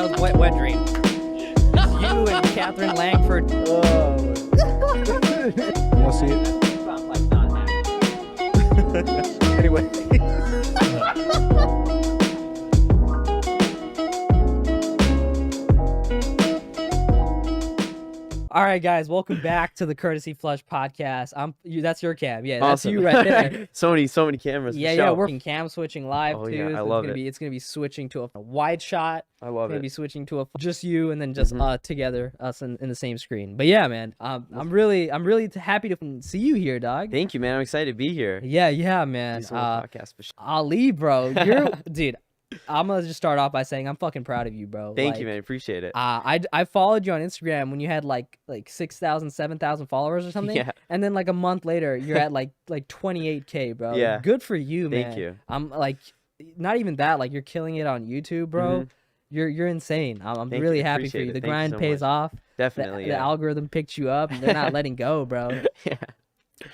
that was wet dream. You and Catherine Langford. You'll see it. Anyway. All right, guys, welcome back to the Courtesy Flush podcast. That's your cam. Yeah, that's Awesome. you right there. so many cameras. Yeah, we're cam switching live too. Yeah, I So love it's gonna be switching to a wide shot. I love Maybe it. switching to just you and then just together, us in the same screen. But yeah, man, I'm really happy to see you here, dog. Thank you, man. I'm excited to be here. Yeah, man. Podcast for sure. Ali, bro, you're dude. I'm gonna just start off by saying I'm fucking proud of you, bro. Thank you, man. Appreciate it. I followed you on Instagram when you had like 6,000, 7,000 followers or something. Yeah. And then like a month later, you're at like 28K, bro. Yeah. Good for you, man. Thank you. I'm like, not even that. Like you're killing it on YouTube, bro. You're insane. I'm really happy for you. The grind pays off. Definitely. The algorithm picked you up. And they're not letting go, bro.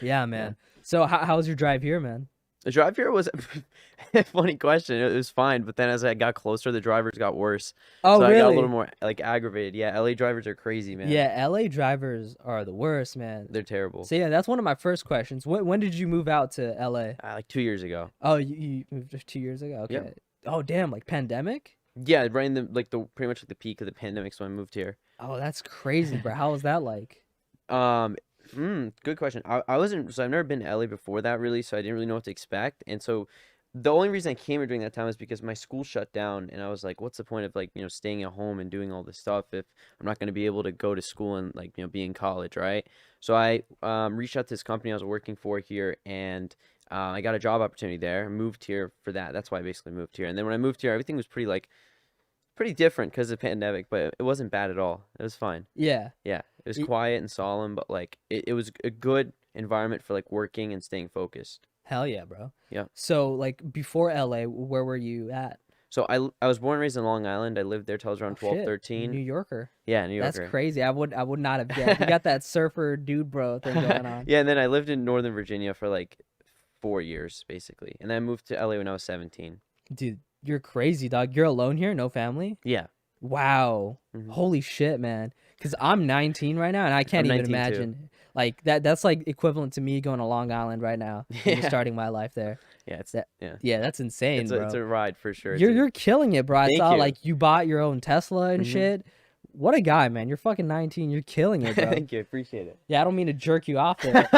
Yeah, man. So how was your drive here, man? The drive here was a funny question. It was fine, but then as I got closer, the drivers got worse. Oh, so really? I got a little more like aggravated. Yeah, LA drivers are crazy, man. Yeah, LA drivers are the worst, man. They're terrible. So yeah, that's one of my first questions. When did you move out to LA? Like 2 years ago. Oh, you moved just 2 years ago. Okay. Yep. Oh, damn! Like pandemic. Yeah, right in the pretty much like the peak of the pandemic. So I moved here. Oh, that's crazy, bro. How was that like? Good question. I wasn't, so I've never been to LA before that really, so I didn't really know what to expect. And so the only reason I came here during that time is because my school shut down, and I was like, what's the point of like, staying at home and doing all this stuff if I'm not going to be able to go to school and like, be in college, right? So I reached out to this company I was working for here, and I got a job opportunity there. I moved here for that. That's why I basically moved here. And then when I moved here, everything was pretty different because of the pandemic, but it wasn't bad at all. It was fine. Yeah. It was quiet and solemn, but like it was a good environment for like working and staying focused. Hell yeah, bro. Yeah. So like before LA, where were you at? So I was born and raised in Long Island. I lived there till I was around 12, Shit. 13. New Yorker. Yeah, New Yorker. That's crazy. I would not have guessed. You got that surfer dude bro thing going on. Yeah, and then I lived in Northern Virginia for like 4 years basically, and then I moved to LA when I was 17. Dude, you're crazy, dog. You're alone here, no family? Yeah. Wow. Holy shit, man. Because I'm 19 right now, and I can't even imagine. Too. Like that's like equivalent to me going to Long Island right now and starting my life there. Yeah, Yeah, that's insane, bro. It's a ride for sure. You're killing it, bro. I Thank saw you. like you bought your own Tesla and shit. What a guy, man. You're fucking 19. You're killing it, bro. Thank you. Appreciate it. Yeah, I don't mean to jerk you off there.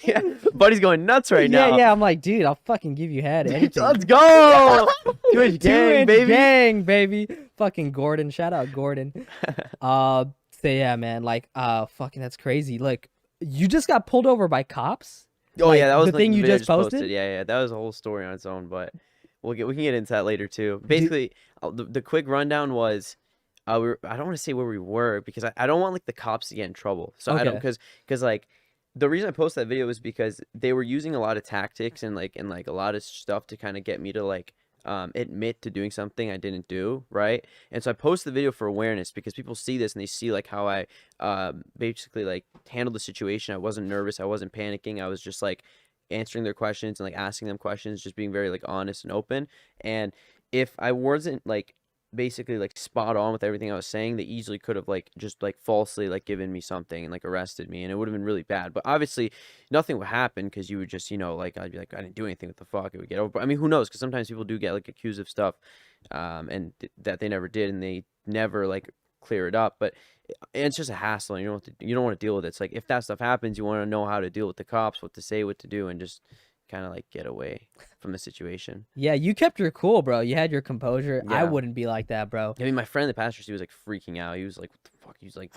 Yeah, buddy's going nuts right now. Yeah, I'm like, dude, I'll fucking give you head. Anything. Let's go. 2-inch gang, baby. Gang, baby. Fucking Gordon. Shout out Gordon. So yeah, man, like fucking that's crazy. Like you just got pulled over by cops? Oh Like, yeah, that was the like, thing you video I just posted? Yeah, that was a whole story on its own, but we can get into that later too. Basically, the quick rundown was I don't want to say where we were because I don't want like the cops to get in trouble. So I don't because like the reason I posted that video was because they were using a lot of tactics and a lot of stuff to kind of get me to like admit to doing something I didn't do, right? And so I posted the video for awareness because people see this and they see like how I basically like handled the situation. I wasn't nervous, I wasn't panicking, I was just like answering their questions and like asking them questions, just being very like honest and open. And if I wasn't like basically like spot on with everything I was saying, they easily could have like just like falsely like given me something and like arrested me, and it would have been really bad. But obviously nothing would happen because you would just like I'd be like, I didn't do anything, what the fuck, it would get over. But I mean, who knows, because sometimes people do get like accused of stuff and that they never did, and they never like clear it up. But it's just a hassle, and you don't want to deal with it. It's like if that stuff happens, you want to know how to deal with the cops, what to say, what to do, and just kind of like get away from the situation. Yeah, you kept your cool, bro. You had your composure. Yeah. I wouldn't be like that, bro. I mean, my friend, the pastor, he was like freaking out. He was like, what the fuck? He was like,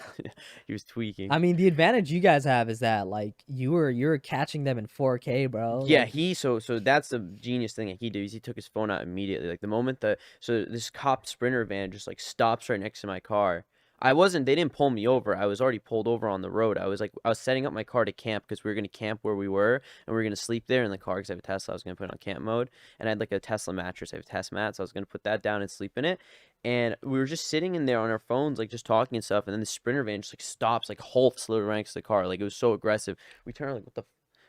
he was tweaking. I mean, the advantage you guys have is that like you're catching them in 4K, bro. Yeah, like, so that's the genius thing that he did. Is he took his phone out immediately. Like the moment so this cop Sprinter van just like stops right next to my car. They didn't pull me over. I was already pulled over on the road. I was setting up my car to camp because we were going to camp where we were, and we were going to sleep there in the car because I have a Tesla. I was going to put it on camp mode, and I had like a Tesla mattress. I have a test mat, so I was going to put that down and sleep in it. And we were just sitting in there on our phones, like just talking and stuff, and then the Sprinter van just like stops, like halts literally right next to the car. Like it was so aggressive. We turned like, what the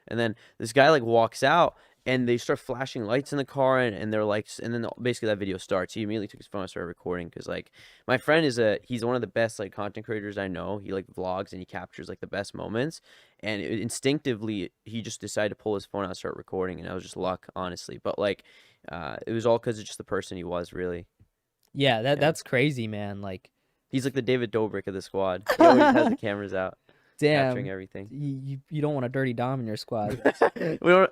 and then this guy like walks out, and they start flashing lights in the car, and they're like, and then basically that video starts. He immediately took his phone and started recording, because like my friend he's one of the best like content creators I know. He like vlogs and he captures like the best moments, and instinctively he just decided to pull his phone out and start recording, and that was just luck, honestly. But like it was all because of just the person he was, really. Yeah, that's crazy, man. Like, he's like the David Dobrik of the squad. He always has the cameras out, capturing damn, everything. you don't want a dirty dom in your squad. We don't.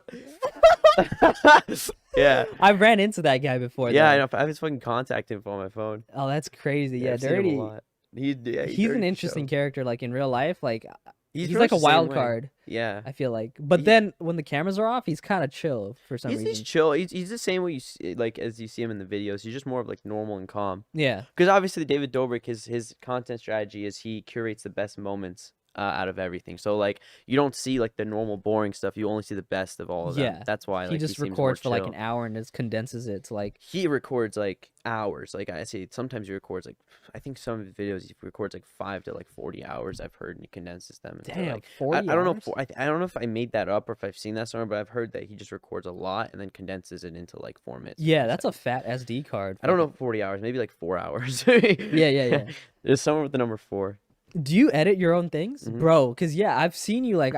Yeah, I ran into that guy before. yeah, though. I know. I have his fucking contact info on my phone. Oh, that's crazy. Yeah, I've seen him a dirty. lot. He's He's an interesting character. Like in real life, like he's pretty like much a the same wild way. card. Yeah, I feel like. But then when the cameras are off, he's kind of chill for some he's reason. chill. He's the same way you see, like as you see him in the videos. He's just more of like normal and calm. Yeah. Because obviously David Dobrik, his content strategy is he curates the best moments out of everything. So like you don't see like the normal boring stuff. You only see the best of all of them. Yeah. That's why He like just he seems more records for like chill. an hour and just condenses it to like. He records like hours. Like I say, sometimes he records like, I think some of his videos he records like 5 to like 40 hours. I've heard, and he condenses them. Into, Damn, like, 40 I don't know. hours? I don't know if I made that up or if I've seen that somewhere, but I've heard that he just records a lot and then condenses it into like 4 minutes. Yeah, that's a fat SD card. I don't know, 40 hours, maybe like 4 hours. Yeah. There's somewhere with the number 4. Do you edit your own things, Mhm. bro? Cause yeah, I've seen you like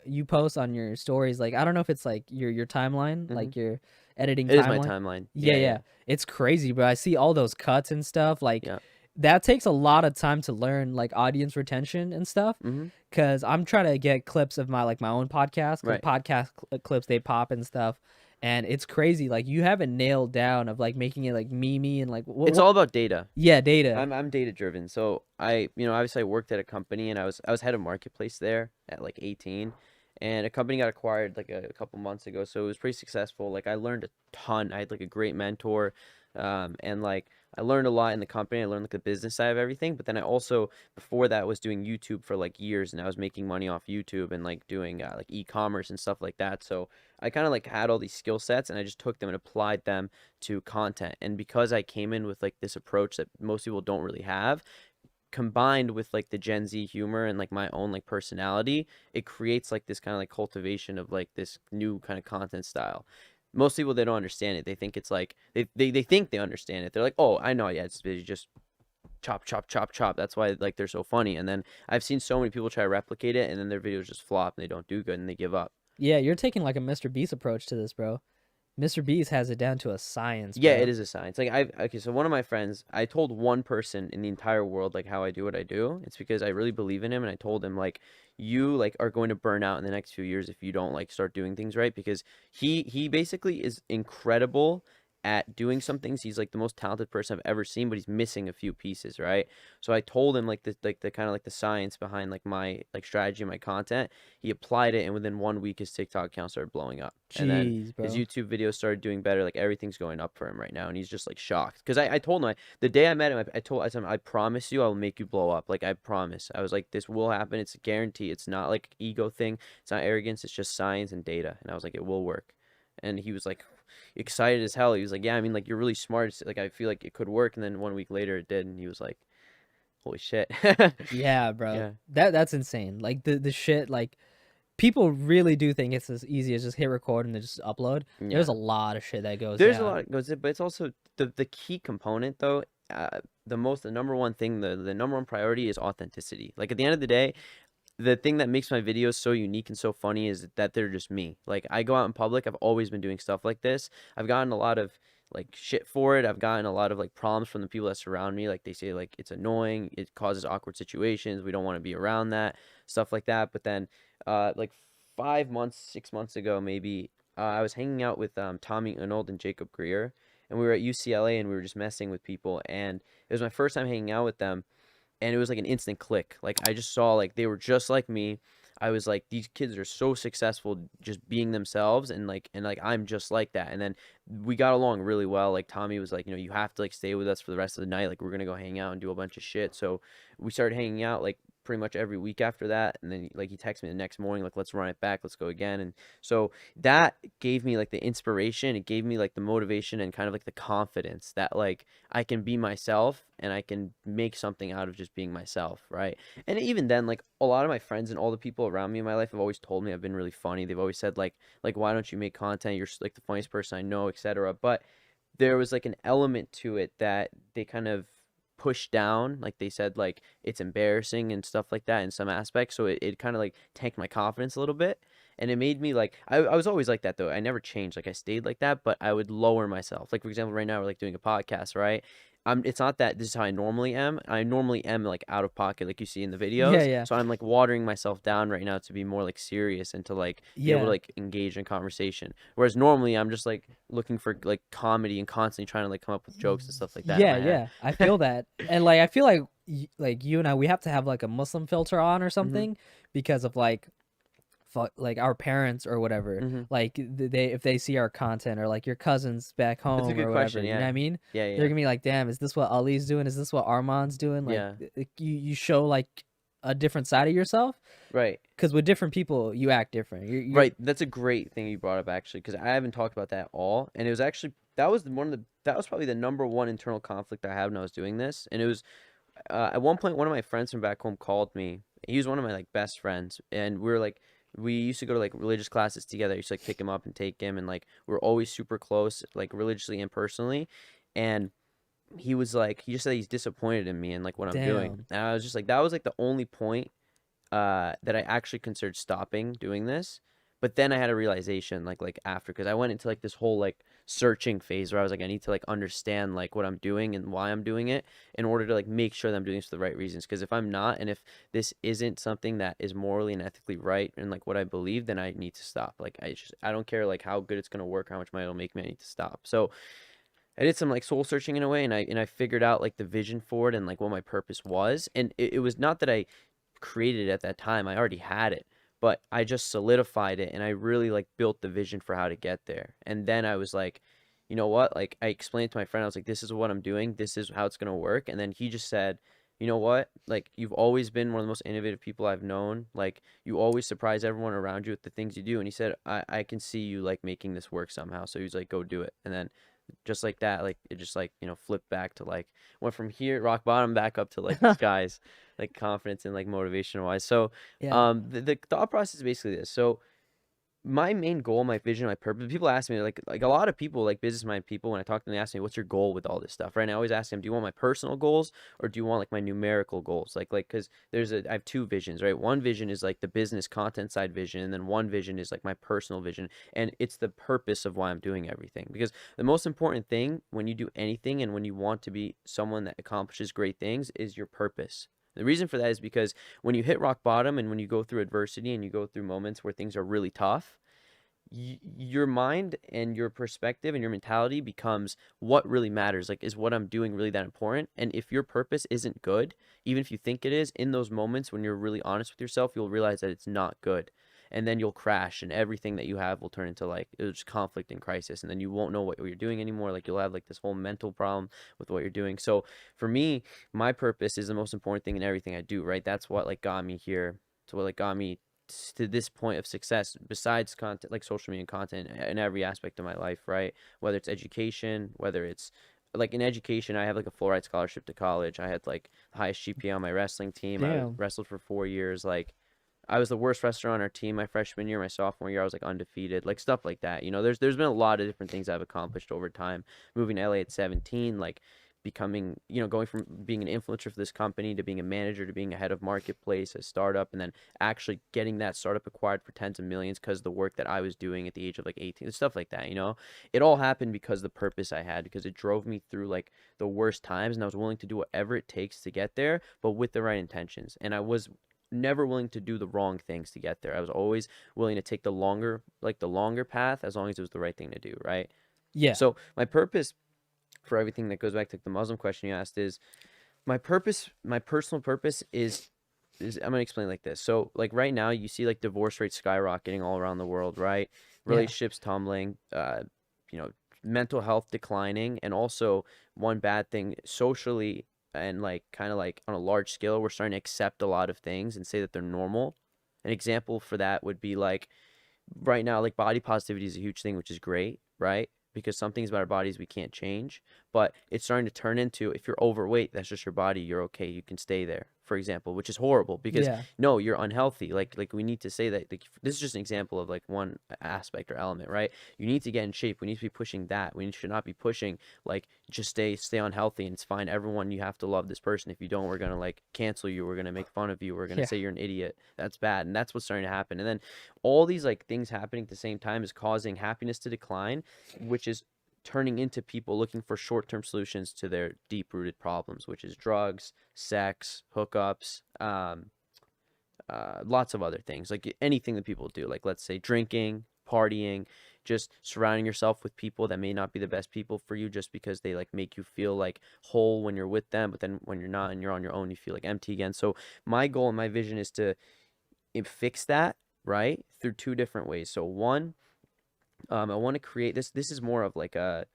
you post on your stories. Like I don't know if it's like your timeline, like your editing. It is timeline. my timeline. Yeah. It's crazy, bro. I see all those cuts and stuff. Like Yeah. that takes a lot of time to learn, like audience retention and stuff. Mhm. Cause I'm trying to get clips of my own podcast. 'Cause Right. podcast clips they pop and stuff, and it's crazy. Like you have it nailed down of like making it like memey and like It's all about data. yeah, data. I'm data driven. So obviously I worked at a company, and I was head of marketplace there at like 18, and a company got acquired like a couple months ago. So it was pretty successful. Like I learned a ton. I had like a great mentor, and like I learned a lot in the company. I learned like the business side of everything. But then I also, before that, was doing YouTube for like years, and I was making money off YouTube and like doing like e-commerce and stuff like that. So I kind of like had all these skill sets, and I just took them and applied them to content. And because I came in with like this approach that most people don't really have, combined with like the Gen Z humor and like my own like personality, it creates like this kind of like cultivation of like this new kind of content style. Most people, they don't understand it. They think it's like they think they understand it. They're like, oh, I know, yeah, it's just chop chop chop chop. That's why like they're so funny. And then I've seen so many people try to replicate it, and then their videos just flop and they don't do good and they give up. Yeah, you're taking like a MrBeast approach to this, bro. MrBeast has it down to a science. Yeah, bro. it is a science. Like okay, so one of my friends, I told one person in the entire world like how I do what I do. It's because I really believe in him, and I told him like, you like are going to burn out in the next few years if you don't like start doing things right, because he basically is incredible at doing some things. He's like the most talented person I've ever seen, but he's missing a few pieces, right? So I told him like the kind of like the science behind like my like strategy and my content. He applied it, and within 1 week his TikTok account started blowing up. And then Jeez, bro. his YouTube videos started doing better. Like everything's going up for him right now, and he's just like shocked. Because I told him the day I met him, I told him, I promise you I will make you blow up. Like I promise. I was like, this will happen. It's a guarantee. It's not like ego thing. It's not arrogance. It's just science and data. And I was like, it will work. And he was like excited as hell. He was like, yeah, I mean, like you're really smart. Like I feel like it could work. And then 1 week later it did, and he was like, holy shit. Yeah, bro. Yeah. That's insane. Like the shit, like people really do think it's as easy as just hit record and then just upload. Yeah. There's a lot of shit that goes There's a down. lot that goes in, but it's also the key component though. The number one thing, the number one priority is authenticity. Like at the end of the day, the thing that makes my videos so unique and so funny is that they're just me. Like I go out in public, I've always been doing stuff like this. I've gotten a lot of like shit for it. I've gotten a lot of like problems from the people that surround me. Like they say like it's annoying, it causes awkward situations, we don't want to be around that, stuff like that. But then like 5 months, 6 months ago maybe, I was hanging out with Tommy Arnold and Jacob Greer, and we were at UCLA, and we were just messing with people, and it was my first time hanging out with them. And it was like an instant click. Like I just saw like they were just like me. I was like, these kids are so successful just being themselves, and like I'm just like that. And then we got along really well. Like Tommy was like, you have to like stay with us for the rest of the night. Like we're gonna go hang out and do a bunch of shit. So we started hanging out like pretty much every week after that. And then like he texted me the next morning, like, let's run it back, let's go again. And so that gave me like the inspiration, it gave me like the motivation and kind of like the confidence that like I can be myself and I can make something out of just being myself, right? And even then, like a lot of my friends and all the people around me in my life have always told me I've been really funny. They've always said like why don't you make content? You're like the funniest person I know, etc. But there was like an element to it that they kind of pushed down. Like they said like it's embarrassing and stuff like that in some aspects. So it kind of like tanked my confidence a little bit. And it made me like I was always like that though. I never changed. Like I stayed like that, but I would lower myself. Like for example, right now we're like doing a podcast, right? It's not that this is how I normally am. I normally am like out of pocket, like you see in the Yeah, videos. yeah, So I'm like watering myself down right now to be more like serious and to like be able to yeah, like engage in conversation. Whereas normally I'm just like looking for like comedy and constantly trying to like come up with jokes and stuff like that in yeah, my head. yeah. I feel that, and like I feel like like you and I, we have to have like a Muslim filter on or Mm-hmm. something because of like our parents or whatever. Mm-hmm. Like they if they see our content or like your cousins back That's a home good or question. whatever, you know what Yeah. I mean? Yeah. They're Yeah. gonna be like, damn, is this what Ali's doing? Is this what Arman's doing? Like Yeah. you show like a different side of yourself Right. because with different people you act different. You're Right. That's a great thing you brought up actually, because I haven't talked about that at all. And it was actually that was that was probably the number one internal conflict I had when I was doing this. And it was at one point one of my friends from back home called me. He was one of my like best friends, and we were like we used to go to like religious classes together. I used to like pick him up and take him, and like we're always super close, like religiously and personally. And he was like he just said he's disappointed in me and like what I'm doing. damn. And I was just like that was like the only point that I actually considered stopping doing this. But then I had a realization like after, because I went into like this whole like searching phase where I was like I need to like understand like what I'm doing and why I'm doing it in order to like make sure that I'm doing this for the right reasons. Because if I'm not, and if this isn't something that is morally and ethically right and like what I believe, then I need to stop. Like I don't care like how good it's gonna work, how much money it'll make me. I need to stop. So I did some like soul searching in a way, and I figured out like the vision for it and like what my purpose was. And it was not that I created it at that time. I already had it, but I just solidified it and I really like built the vision for how to get there. And then I was like, you know what? Like I explained to my friend, I was like, this is what I'm doing. This is how it's going to work. And then he just said, you know what? Like you've always been one of the most innovative people I've known. Like you always surprise everyone around you with the things you do. And he said, I can see you like making this work somehow. So he's like, go do it. And then just like that, like it just like, flipped back to like went from here rock bottom back up to like the skies, like confidence and like motivation wise. So Yeah. the thought process is basically this. So my main goal, my vision, my purpose, people ask me like a lot of people, like business minded people, when I talk to them, they ask me, what's your goal with all this stuff, right? And I always ask them, do you want my personal goals or do you want like my numerical goals? Like because I have two visions, right? One vision is like the business content side vision, and then one vision is like my personal vision, and it's the purpose of why I'm doing everything. Because the most important thing when you do anything and when you want to be someone that accomplishes great things is your purpose. The reason for that is because when you hit rock bottom and when you go through adversity and you go through moments where things are really tough, your mind and your perspective and your mentality becomes what really matters. Like, is what I'm doing really that important? And if your purpose isn't good, even if you think it is, in those moments when you're really honest with yourself, you'll realize that it's not good. And then you'll crash and everything that you have will turn into like it'll just conflict and crisis, and then you won't know what you're doing anymore. Like you'll have like this whole mental problem with what you're doing. So for me, my purpose is the most important thing in everything I do, right? That's what like got me here. So what like got me to this point of success, besides content like social media content in every aspect of my life, right? Whether it's education, whether it's like in education, I have like a full ride scholarship to college. I had like the highest GPA on my wrestling team. I Damn. wrestled for 4 years. Like I was the worst wrestler on our team my freshman year. My sophomore year, I was like undefeated, like stuff like that. There's been a lot of different things I've accomplished over time. Moving to LA at 17, like becoming, going from being an influencer for this company to being a manager to being a head of marketplace, a startup, and then actually getting that startup acquired for tens of millions because of the work that I was doing at the age of like 18, stuff like that. It all happened because the purpose I had, because it drove me through like the worst times, and I was willing to do whatever it takes to get there, but with the right intentions. And I was never willing to do the wrong things to get there. I was always willing to take the longer path as long as it was the right thing to do, right? Yeah. So my purpose for everything that goes back to the Muslim question you asked is my personal purpose is I'm gonna explain like this. So like right now you see like divorce rates skyrocketing all around the world, right? Relationships tumbling, mental health declining, and also one bad thing socially and like kind of like on a large scale, we're starting to accept a lot of things and say that they're normal. An example for that would be like right now, like body positivity is a huge thing, which is great, right? Because some things about our bodies we can't change, but it's starting to turn into, if you're overweight, that's just your body, you're okay, you can stay there, for example, which is horrible because Yeah. no, you're unhealthy. Like we need to say that, like, this is just an example of like one aspect or element, right? You need to get in shape. We need to be pushing that. We should not be pushing like just stay unhealthy and it's fine. Everyone, you have to love this person. If you don't, we're gonna like cancel you. We're gonna make fun of you. We're gonna Yeah. say you're an idiot. That's bad, and that's what's starting to happen. And then all these like things happening at the same time is causing happiness to decline, which is turning into people looking for short-term solutions to their deep-rooted problems, which is drugs, sex, hookups, lots of other things, like anything that people do, like let's say drinking, partying, just surrounding yourself with people that may not be the best people for you just because they like make you feel like whole when you're with them, but then when you're not and you're on your own, you feel like empty again. So my goal and my vision is to fix that, right, through two different ways. So one, I want to create this. This is more of like a,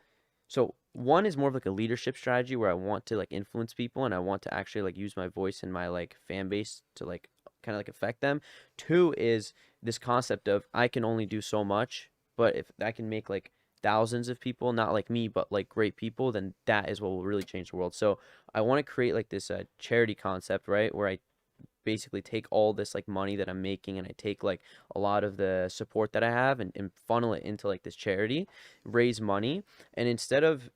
so one is more of like a leadership strategy where I want to like influence people and I want to actually like use my voice and my like fan base to like kind of like affect them. Two is this concept of I can only do so much, but if I can make like thousands of people, not like me, but like great people, then that is what will really change the world. So I want to create like this charity concept, right, where I basically take all this like money that I'm making and I take like a lot of the support that I have and funnel it into like this charity, raise money, and instead of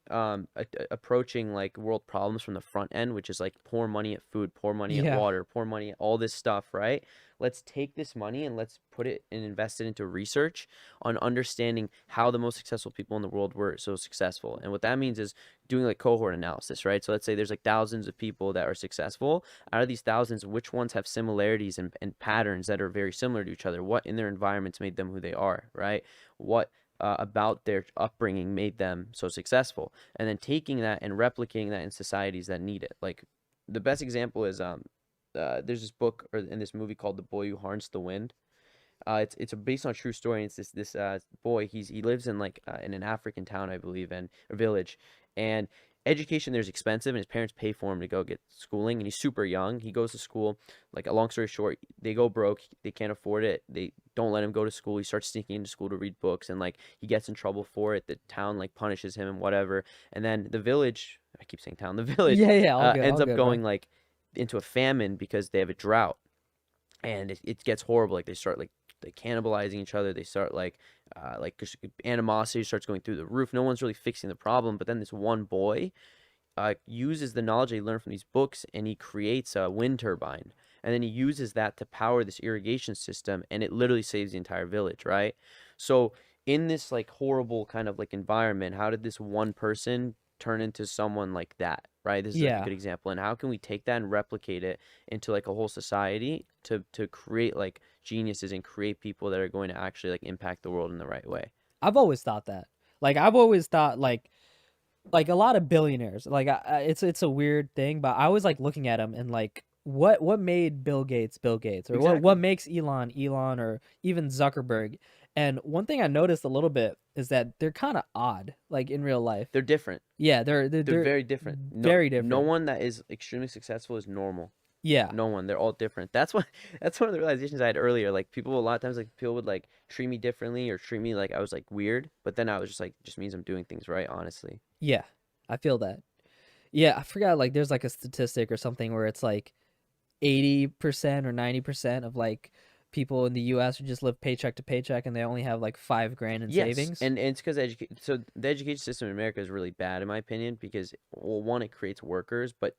approaching like world problems from the front end, which is like pour money at food, pour money at Yeah. water, pour money at all this stuff, right? Let's take this money and let's put it and invest it into research on understanding how the most successful people in the world were so successful. And what that means is doing like cohort analysis, right? So let's say there's like thousands of people that are successful. Out of these thousands, which ones have similarities and patterns that are very similar to each other? What in their environments made them who they are, right? What about their upbringing made them so successful? And then taking that and replicating that in societies that need it. Like the best example is there's this book or in this movie called The Boy Who Harnessed the Wind. It's based on a true story. And it's this boy. He lives in like in an African town, I believe, and a village, and education there's expensive, and his parents pay for him to go get schooling. And he's super young. He goes to school. Like a long story short, they go broke. They can't afford it. They don't let him go to school. He starts sneaking into school to read books, and like he gets in trouble for it. The town like punishes him and whatever. And then the village. I keep saying town. The village Yeah, yeah, all good, ends all up good, going bro. like into a famine because they have a drought, and it gets horrible. Like they start like cannibalizing each other. They start like just animosity starts going through the roof. No one's really fixing the problem. But then this one boy uses the knowledge he learned from these books and he creates a wind turbine. And then he uses that to power this irrigation system, and it literally saves the entire village, right? So in this like horrible kind of like environment, how did this one person turn into someone like that, right? This is like a Yeah. good example. And how can we take that and replicate it into like a whole society to create like geniuses and create people that are going to actually like impact the world in the right way? I've always thought that. Like I've always thought like a lot of billionaires. Like it's a weird thing, but I was like looking at them and like what made Bill Gates Bill Gates, or what Exactly. makes Elon, or even Zuckerberg. And one thing I noticed a little bit is that they're kind of odd, like in real life. They're different. Yeah, they're they're They're they're very different. very No different. one that is extremely successful is normal. Yeah. No one. They're all different. That's what that's one of the realizations I had earlier. Like people a lot of times like people would like treat me differently or treat me like I was like weird, but then I was just like just means I'm doing things right, honestly. Yeah. I feel that. Yeah, I forgot like there's like a statistic or something where it's like 80% or 90% of like people in the US who just live paycheck to paycheck and they only have like 5 grand in Yes, savings. and it's because education. So the education system in America is really bad, in my opinion, because well, one, it creates workers, but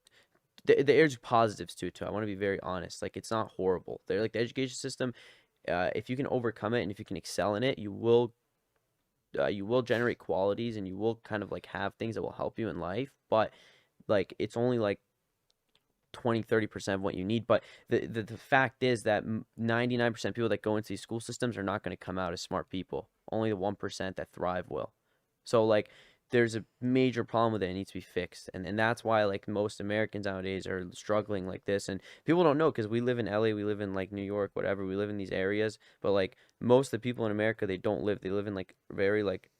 there's positives to it too. I want to be very honest. Like it's not horrible. They're like the education system. If you can overcome it and if you can excel in it, you will generate qualities and you will kind of like have things that will help you in life. But like it's only like 20-30% of what you need. But the fact is that 99% of people that go into these school systems are not going to come out as smart people. Only the 1% that thrive will. So like there's a major problem with it. It needs to be fixed. And that's why like most Americans nowadays are struggling like this. And people don't know because we live in LA, we live in like New York, whatever. We live in these areas. But like most of the people in America, they don't live. They live in like very like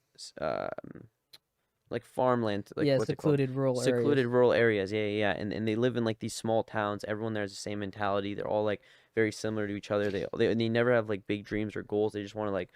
like farmland, like Yeah, what's it called? secluded rural Secluded areas. rural areas. Yeah, yeah, yeah. And they live in like these small towns. Everyone there has the same mentality. They're all like very similar to each other. They never have like big dreams or goals. They just want to like,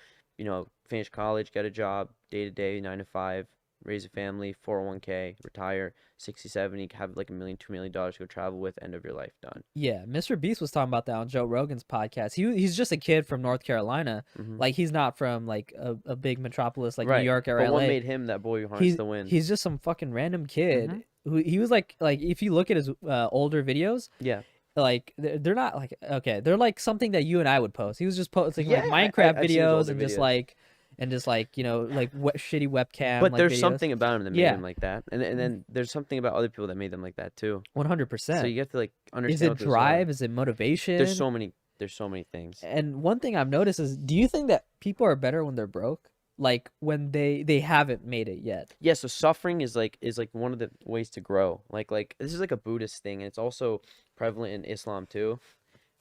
finish college, get a job, day to day, 9 to 5, raise a family, 401k, retire, 60, 70, have like $1 million, $2 million to go travel with, end of your life, done. Yeah, MrBeast was talking about that on Joe Rogan's podcast. He's just a kid from North Carolina. Hmm. Like he's not from like a big metropolis like New Right. York or But what LA. made him that boy who harnessed the wind? He's just some fucking random Hmm. kid who he was like if you look at his older videos, Yeah. like they're not like okay, they're like something that you and I would post. He was just posting Yeah, like Minecraft I've seen his videos older and videos. just like like shitty webcam But like there's videos. something about him that made Yeah, him like that, and then there's something about other people that made them like that too. So 100%. you have to like Is understand it what those drive? are. Is it motivation? There's so many things. And one thing I've noticed is, do you think that people are better when they're broke? Like when they haven't made it yet? Yeah, so suffering is like one of the ways to grow. Like this is like a Buddhist thing, and it's also prevalent in Islam too.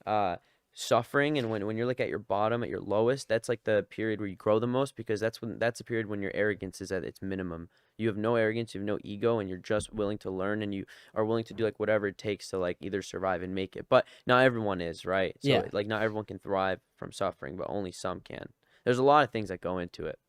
Uh, Suffering, and when you're like at your bottom, at your lowest, that's like the period where you grow the most, because that's the period when your arrogance is at its minimum. You have no arrogance, you have no ego, and you're just willing to learn, and you are willing to do like whatever it takes to like either survive and make it. But not everyone is, right? So Yeah. like not everyone can thrive from suffering, but only some can. There's a lot of things that go into it.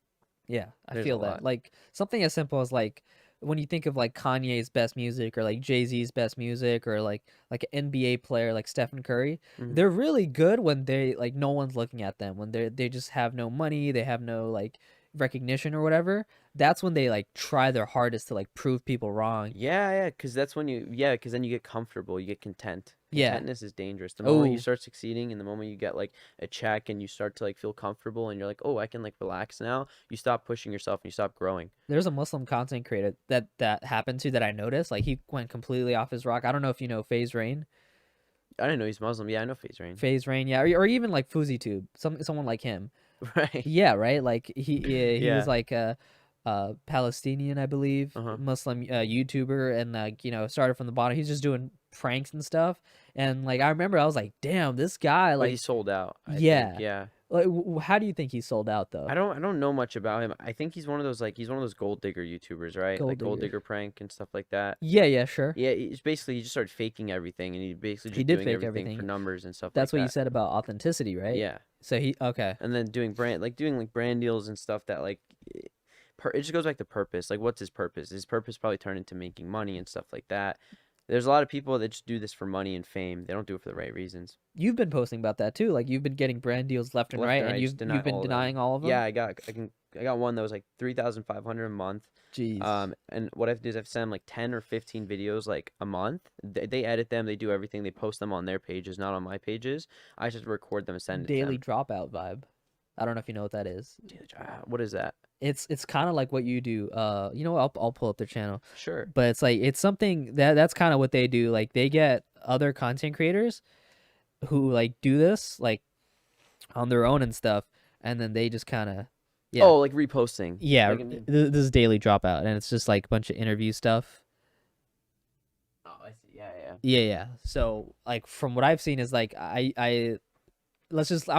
Yeah, I There's a feel that. lot. Like something as simple as like when you think of like Kanye's best music or like Jay-Z's best music or like an NBA player like Stephen Curry, Mhm. they're really good when they like no one's looking at them, when they just have no money, they have no like recognition or whatever. That's when they like try their hardest to like prove people wrong. Yeah, because that's when because then you get comfortable, you get content. Yeah. Contentness is dangerous. The moment you Oh, start succeeding, and the moment you get like a check, and you start to like feel comfortable, and you're like, oh, I can like relax now, you stop pushing yourself and you stop growing. there's a Muslim content creator that happened to that I noticed. Like he went completely off his rock. I don't know if you know FaZe Rain. I didn't know he's Muslim. Yeah, I know FaZe Rain. FaZe Rain, yeah, or even like FuziTube, someone like him. Right. Yeah, right. Like he was Yeah. like a Palestinian, I believe, Uh-huh. Muslim YouTuber, and like started from the bottom. He's just doing pranks and stuff. And like I remember, I was like, damn, this guy, But he like, sold out, I yeah. think. Yeah. Like, how do you think he sold out though? I don't know much about him. I think he's one of those gold digger YouTubers, right? Gold Like gold digger. digger prank and stuff like that. Yeah, yeah, sure. Yeah, he just started faking everything, and he basically He just did doing fake everything for everything. numbers and stuff That's like what you that. said about authenticity, right? Yeah. So he okay. And then doing brand deals and stuff that like it just goes back to purpose. Like, what's his purpose? His purpose probably turned into making money and stuff like that. There's a lot of people that just do this for money and fame. They don't do it for the right reasons. You've been posting about that too. Like you've been getting brand deals left and Left right, and and right, you've just deny you've been all of them. denying all of them. Yeah, I got one that was like 3,500 a month. Jeez. And what I have to do is I have to send them like 10 or 15 videos like a month. They edit them, they do everything, they post them on their pages, not on my pages. I just record them and send it to Daily them. dropout vibe. I don't know if you know what that is. What is that? It's kind of like what you do. You know what? I'll pull up their channel, Sure. but it's like it's something that's kind of what they do. Like they get other content creators who like do this like on their own and stuff, and then they just kind of yeah. Oh, like reposting. Yeah, Like, this is daily dropout, and it's just like a bunch of interview stuff. oh, I see. Yeah. Yeah. So like from what I've seen is like I'm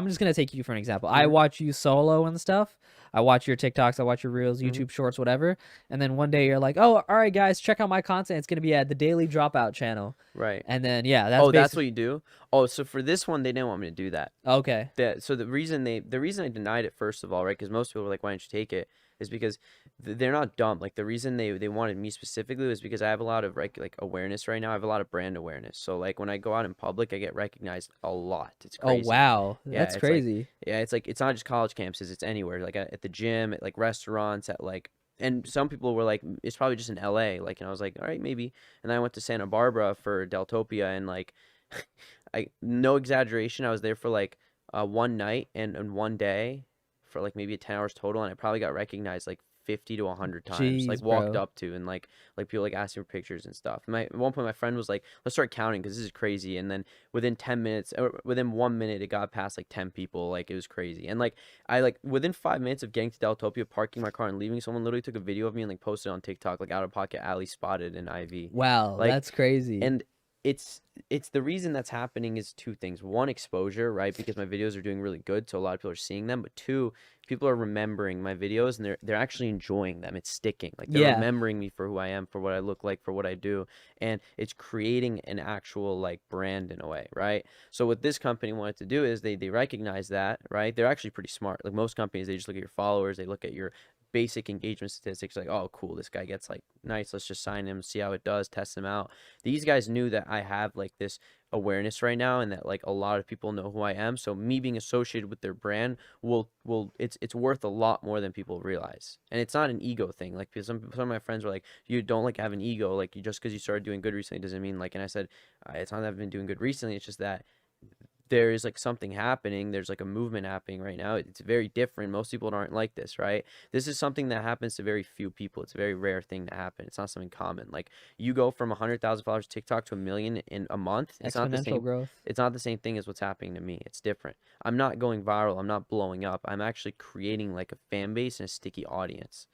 just gonna take you for an example. I Mhm. watch you solo and stuff. I watch your TikToks, I watch your reels, Mhm. YouTube shorts, whatever. And then one day you're like, oh, all right, guys, check out my content. It's gonna be at the Daily Dropout channel. Right. And then yeah, that's That's what you do? Oh, so for this one, they didn't want me to do that. okay. So the reason I denied it, first of all, right? Because most people were like, "Why don't you take it?" Is because they're not dumb. Like the reason they wanted me specifically was because I have a lot of like awareness right now. I have a lot of brand awareness. So like when I go out in public, I get recognized a lot. It's crazy. Oh wow, Yeah, that's it's like- crazy. Yeah, it's like it's not just college campuses. It's anywhere. Like at the gym, at like restaurants, at like. And some people were like, it's probably just in LA. Like, and I was like, all right, maybe. And then I went to Santa Barbara for Deltopia, and like, no exaggeration, I was there for like one night and one day for like maybe 10 hours total, and I probably got recognized like 50 to 100 times. Like Jeez, walked bro. up to, and like people like asking for pictures and stuff. At one point, my friend was like, let's start counting because this is crazy. And then within 10 minutes, or within 1 minute, it got past like 10 people. Like it was crazy. And like I like within 5 minutes of getting to Deltopia, parking my car and leaving, someone literally took a video of me and like posted it on TikTok, like OuttaPocketAli spotted in IV. Wow, Like, that's crazy. And it's the reason that's happening is two things. One, exposure, right? Because my videos are doing really good, so a lot of people are seeing them. But two, people are remembering my videos and they're actually enjoying them. It's sticking. Like they're Yeah. remembering me for who I am, for what I look like, for what I do, and it's creating an actual like brand in a way, right? So what this company wanted to do is they recognize that, right? They're actually pretty smart. Like most companies, they just look at your followers, they look at your basic engagement statistics, like, oh cool, this guy gets like nice, let's just sign him, see how it does, test him out. These guys knew that I have like this awareness right now and that like a lot of people know who I am, so me being associated with their brand will it's worth a lot more than people realize. And it's not an ego thing. Like some of my friends were like, you don't like have an ego, like you just because you started doing good recently doesn't mean like, and I said, it's not that I've been doing good recently, it's just that there is like something happening, there's like a movement happening right now. It's very different. Most people aren't like this, right? This is something that happens to very few people. It's a very rare thing to happen. It's not something common. Like you go from 100,000 followers TikTok to 1 million in a month. It's not the Exponential same. growth. It's not the same thing as what's happening to me. It's different. I'm not going viral, I'm not blowing up, I'm actually creating like a fan base and a sticky audience.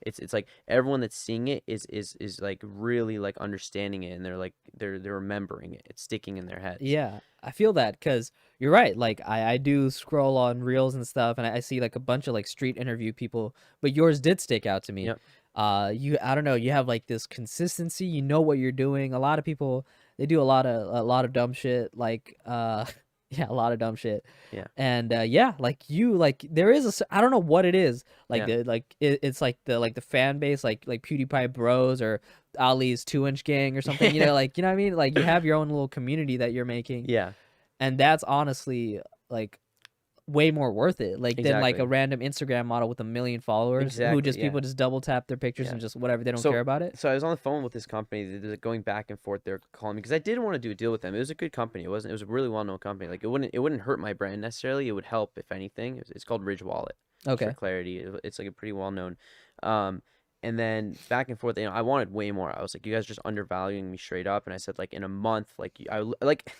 It's like everyone that's seeing it is like really like understanding it, and they're like they're remembering it. It's sticking in their heads. Yeah, I feel that because you're right. Like I do scroll on reels and stuff, and I see like a bunch of like street interview people, but yours did stick out to me. Yep. I don't know, you have like this consistency. You know what you're doing. A lot of people, they do a lot of dumb shit. Like yeah, a lot of dumb shit. Yeah. And yeah, like you, like there is I don't know what it is. Like Yeah. it's like the fan base, like PewDiePie Bros or Ali's 2-inch gang or something. You know, like you know what I mean. Like you have your own little community that you're making. Yeah. And that's honestly like way more worth it, like than like Exactly. a random Instagram model with 1 million followers who Exactly, just yeah. people just double tap their pictures Yeah. and just whatever, they don't So care about it. so I was on the phone with this company. They're going back and forth. They're calling me because I didn't want to do a deal with them. It was a good company. It wasn't. It was a really well known company. Like it wouldn't hurt my brand necessarily. It would help if anything. It's called Ridge Wallet. Just Okay. for clarity, it's like a pretty well known. And then back and forth. You know, I wanted way more. I was like, you guys are just undervaluing me straight up. And I said like in a month, like I like.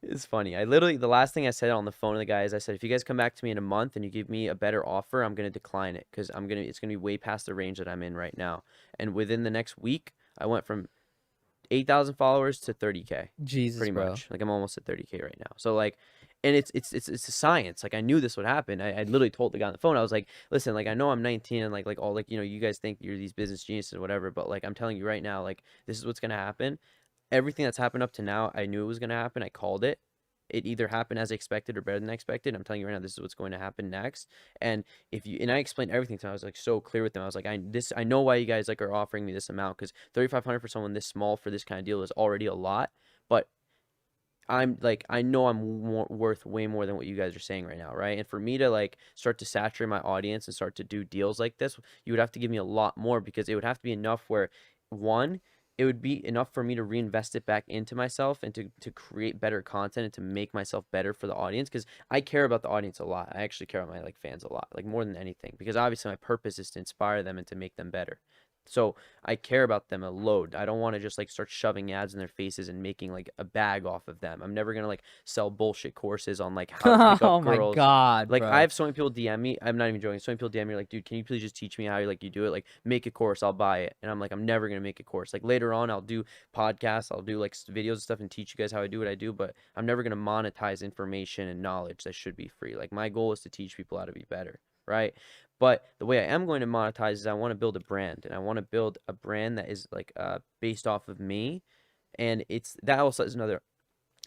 It's funny. I literally, the last thing I said on the phone to the guy is I said, if you guys come back to me in a month and you give me a better offer, I'm gonna decline it because it's gonna be way past the range that I'm in right now. And within the next week, I went from 8,000 followers to 30K, Jesus, pretty bro. much. Like I'm almost at 30K right now. So like, and it's a science. Like I knew this would happen. I literally told the guy on the phone. I was like, listen, like I know I'm 19 and like all like, you know, you guys think you're these business geniuses or whatever, but like I'm telling you right now, like this is what's gonna happen. Everything that's happened up to now, I knew it was going to happen. I called it. It either happened as expected or better than expected. I'm telling you right now, this is what's going to happen next. And I explained everything to them. I was like so clear with them. I was like, I know why you guys like are offering me this amount, because 3,500 for someone this small for this kind of deal is already a lot. But I'm like, I know I'm worth way more than what you guys are saying right now, right? And for me to like start to saturate my audience and start to do deals like this, you would have to give me a lot more, because it would have to be enough where, one, it would be enough for me to reinvest it back into myself and to create better content and to make myself better for the audience, because I care about the audience a lot. I actually care about my like fans a lot, like more than anything, because obviously my purpose is to inspire them and to make them better. So I care about them a load. I don't want to just like start shoving ads in their faces and making like a bag off of them. I'm never gonna like sell bullshit courses on like how to pick Oh up my girls. god, Like bro. I have so many people DM me. I'm not even joking. So many people DM me like, dude, can you please just teach me how you do it? Like make a course, I'll buy it. And I'm like, I'm never gonna make a course. Like later on, I'll do podcasts, I'll do like videos and stuff and teach you guys how I do what I do. But I'm never gonna monetize information and knowledge that should be free. Like my goal is to teach people how to be better, right? But the way I am going to monetize is I want to build a brand, and I want to build a brand that is like based off of me. And that also has another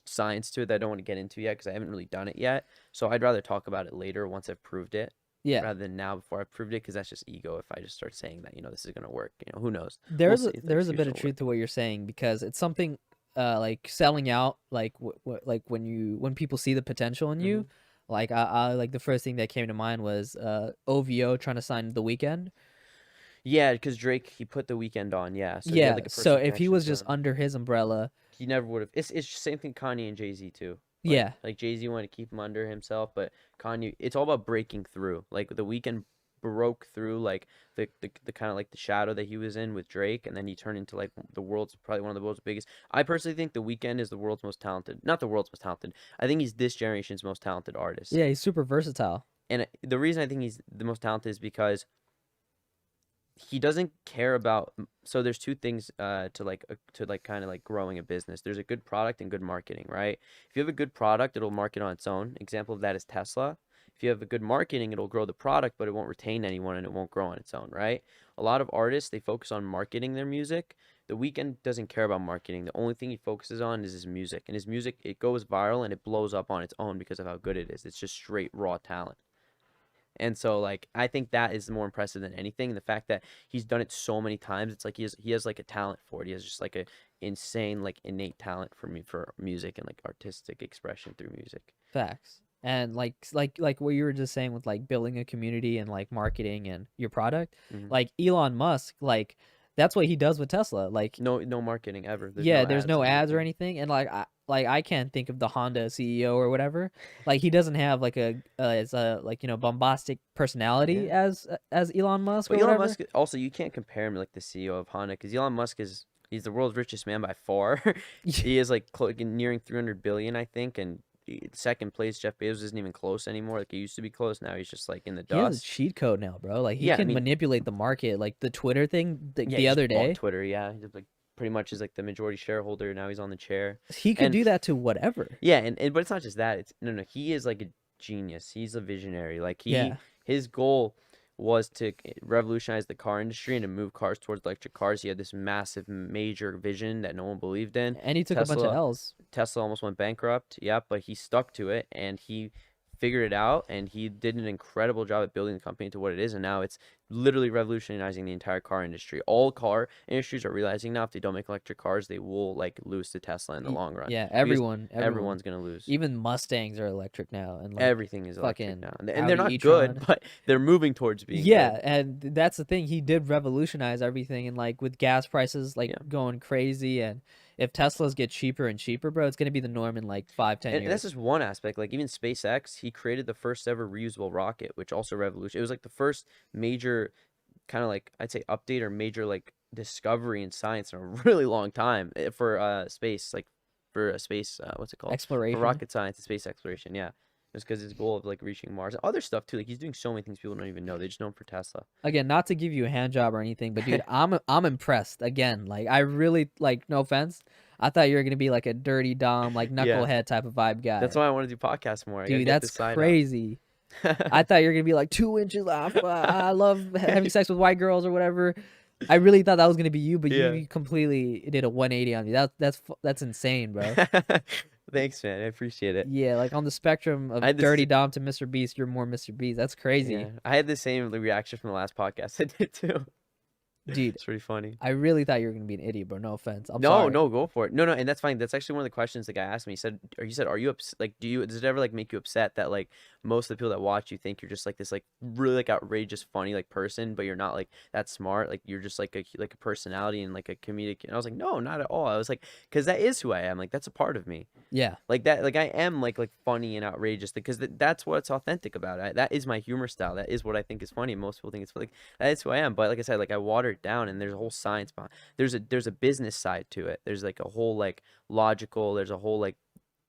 science to it that I don't want to get into yet because I haven't really done it yet. So I'd rather talk about it later once I've proved it, Yeah. rather than now before I've proved it, because that's just ego. If I just start saying that, you know, this is gonna work, you know, who knows? There's We'll a see if the there's a bit of execution will truth to what you're saying, because it's something like selling out, like like when people see the potential in work. you. Like I like the first thing that came to mind was OVO trying to sign The Weeknd. Yeah, because Drake, he put The Weeknd on, yeah. So he Yeah, had like a so personal if he connection was to just him. under his umbrella, He never would have. It's the same thing Kanye and Jay-Z too. yeah, Like Jay-Z wanted to keep him under himself, but Kanye, it's all about breaking through. Like The Weeknd broke through like the kind of like the shadow that he was in with Drake, and then he turned into like probably one of the world's biggest. I personally think The Weeknd is the world's most talented, not the world's most talented. I think he's this generation's most talented artist. yeah, he's super versatile. And the reason I think he's the most talented is because he doesn't care about. So there's two things to kind of like growing a business. There's a good product and good marketing, right? If you have a good product, it'll market on its own. Example of that is Tesla. If you have a good marketing, it'll grow the product, but it won't retain anyone and it won't grow on its own, right? A lot of artists, they focus on marketing their music. The Weeknd doesn't care about marketing. The only thing he focuses on is his music. And his music, it goes viral and it blows up on its own because of how good it is. It's just straight raw talent. And so like I think that is more impressive than anything. The fact that he's done it so many times, it's like he has like a talent for it. He has just like a insane like innate talent for music and like artistic expression through music. Facts. And like what you were just saying with like building a community and like marketing and your product, like Elon Musk, like that's what he does with Tesla. Like no marketing ever. There's no ads or anything. And like I can't think of the Honda CEO or whatever. Like he doesn't have like as a like bombastic personality as Elon Musk. But or Elon whatever. Musk also, you can't compare him like the CEO of Honda, because Elon Musk he's the world's richest man by far. He is like nearing 300 billion, I think, and second place Jeff Bezos isn't even close anymore. Like he used to be close. Now he's just like in the dust. He has a cheat code now, bro. Like he can manipulate the market. Like the Twitter thing the other day. Twitter, yeah. He's like pretty much is like the majority shareholder. Now he's on the chair. He could do that to whatever. Yeah, and but it's not just that. It's no. He is like a genius. He's a visionary. Like his goal was to revolutionize the car industry and to move cars towards electric cars. He had this massive, major vision that no one believed in. And he took a bunch of L's. Tesla almost went bankrupt. Yeah, but he stuck to it and he figured it out, and he did an incredible job at building the company into what it is, and now it's literally revolutionizing the entire car industry. All car industries are realizing now if they don't make electric cars, they will like lose to Tesla in the long run. Yeah, everyone's gonna lose. Even Mustangs are electric now, and like, everything is electric now, and Audi they're not e-tron. good, but they're moving towards being good. And that's the thing. He did revolutionize everything, and like with gas prices going crazy, and if Teslas get cheaper and cheaper, bro, it's gonna be the norm in like 5-10 years. And that's just one aspect. Like even SpaceX, he created the first ever reusable rocket, which also revolutionized. It was like the first major kind of like I'd say update or major like discovery in science in a really long time for space, like for space what's it called, exploration, for rocket science and space exploration. Yeah, just because his goal of like reaching Mars and other stuff too. Like he's doing so many things people don't even know. They just know him for Tesla. Again, not to give you a hand job or anything, but dude, I'm impressed. Again, like I really like, no offense, I thought you were gonna be like a dirty Dom, like knucklehead type of vibe guy. That's why I want to do podcasts more. Dude, that's crazy. I thought you were gonna be like 2 inches off. I love having sex with white girls or whatever. I really thought that was gonna be you, but you completely did a 180 on me. That's insane, bro. Thanks, man. I appreciate it. Yeah, like on the spectrum of dirty Dom to MrBeast, you're more MrBeast. That's crazy. Yeah. I had the same reaction from the last podcast I did too. Dude, it's pretty funny. I really thought you were gonna be an idiot, bro. No offense. I'm sorry. No, go for it. No, and that's fine. That's actually one of the questions the guy asked me. He said, "Are you like? Does it ever like make you upset that like most of the people that watch you think you're just like this like really like outrageous funny like person, but you're not like that smart? Like you're just like a personality and like a comedic." And I was like, "No, not at all." I was like, "Because that is who I am. Like that's a part of me. Yeah. Like that. Like I am like funny and outrageous because that's what's authentic about it. That is my humor style. That is what I think is funny. Most people think it's like that is who I am. But like I said, like I water it down, and there's a whole science behind. There's a business side to it. There's like a whole like logical. There's a whole like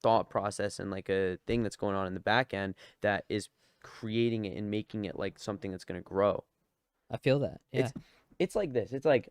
thought process and like a thing that's going on in the back end that is creating it and making it like something that's going to grow. I feel that. Yeah. It's like this. It's like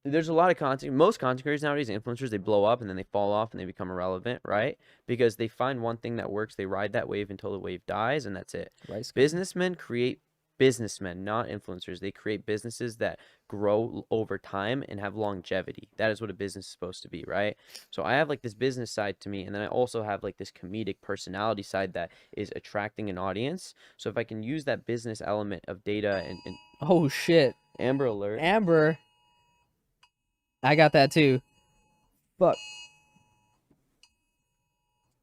there's a lot of content. Most content creators nowadays, influencers, they blow up and then they fall off and they become irrelevant, right? Because they find one thing that works. They ride that wave until the wave dies, and that's it. Right. Businessmen create businessmen, not influencers. They create businesses that grow over time and have longevity. That is what a business is supposed to be, right? So I have like this business side to me, and then I also have like this comedic personality side that is attracting an audience. So if I can use that business element of data and oh shit, Amber alert. Amber, I got that too. Fuck.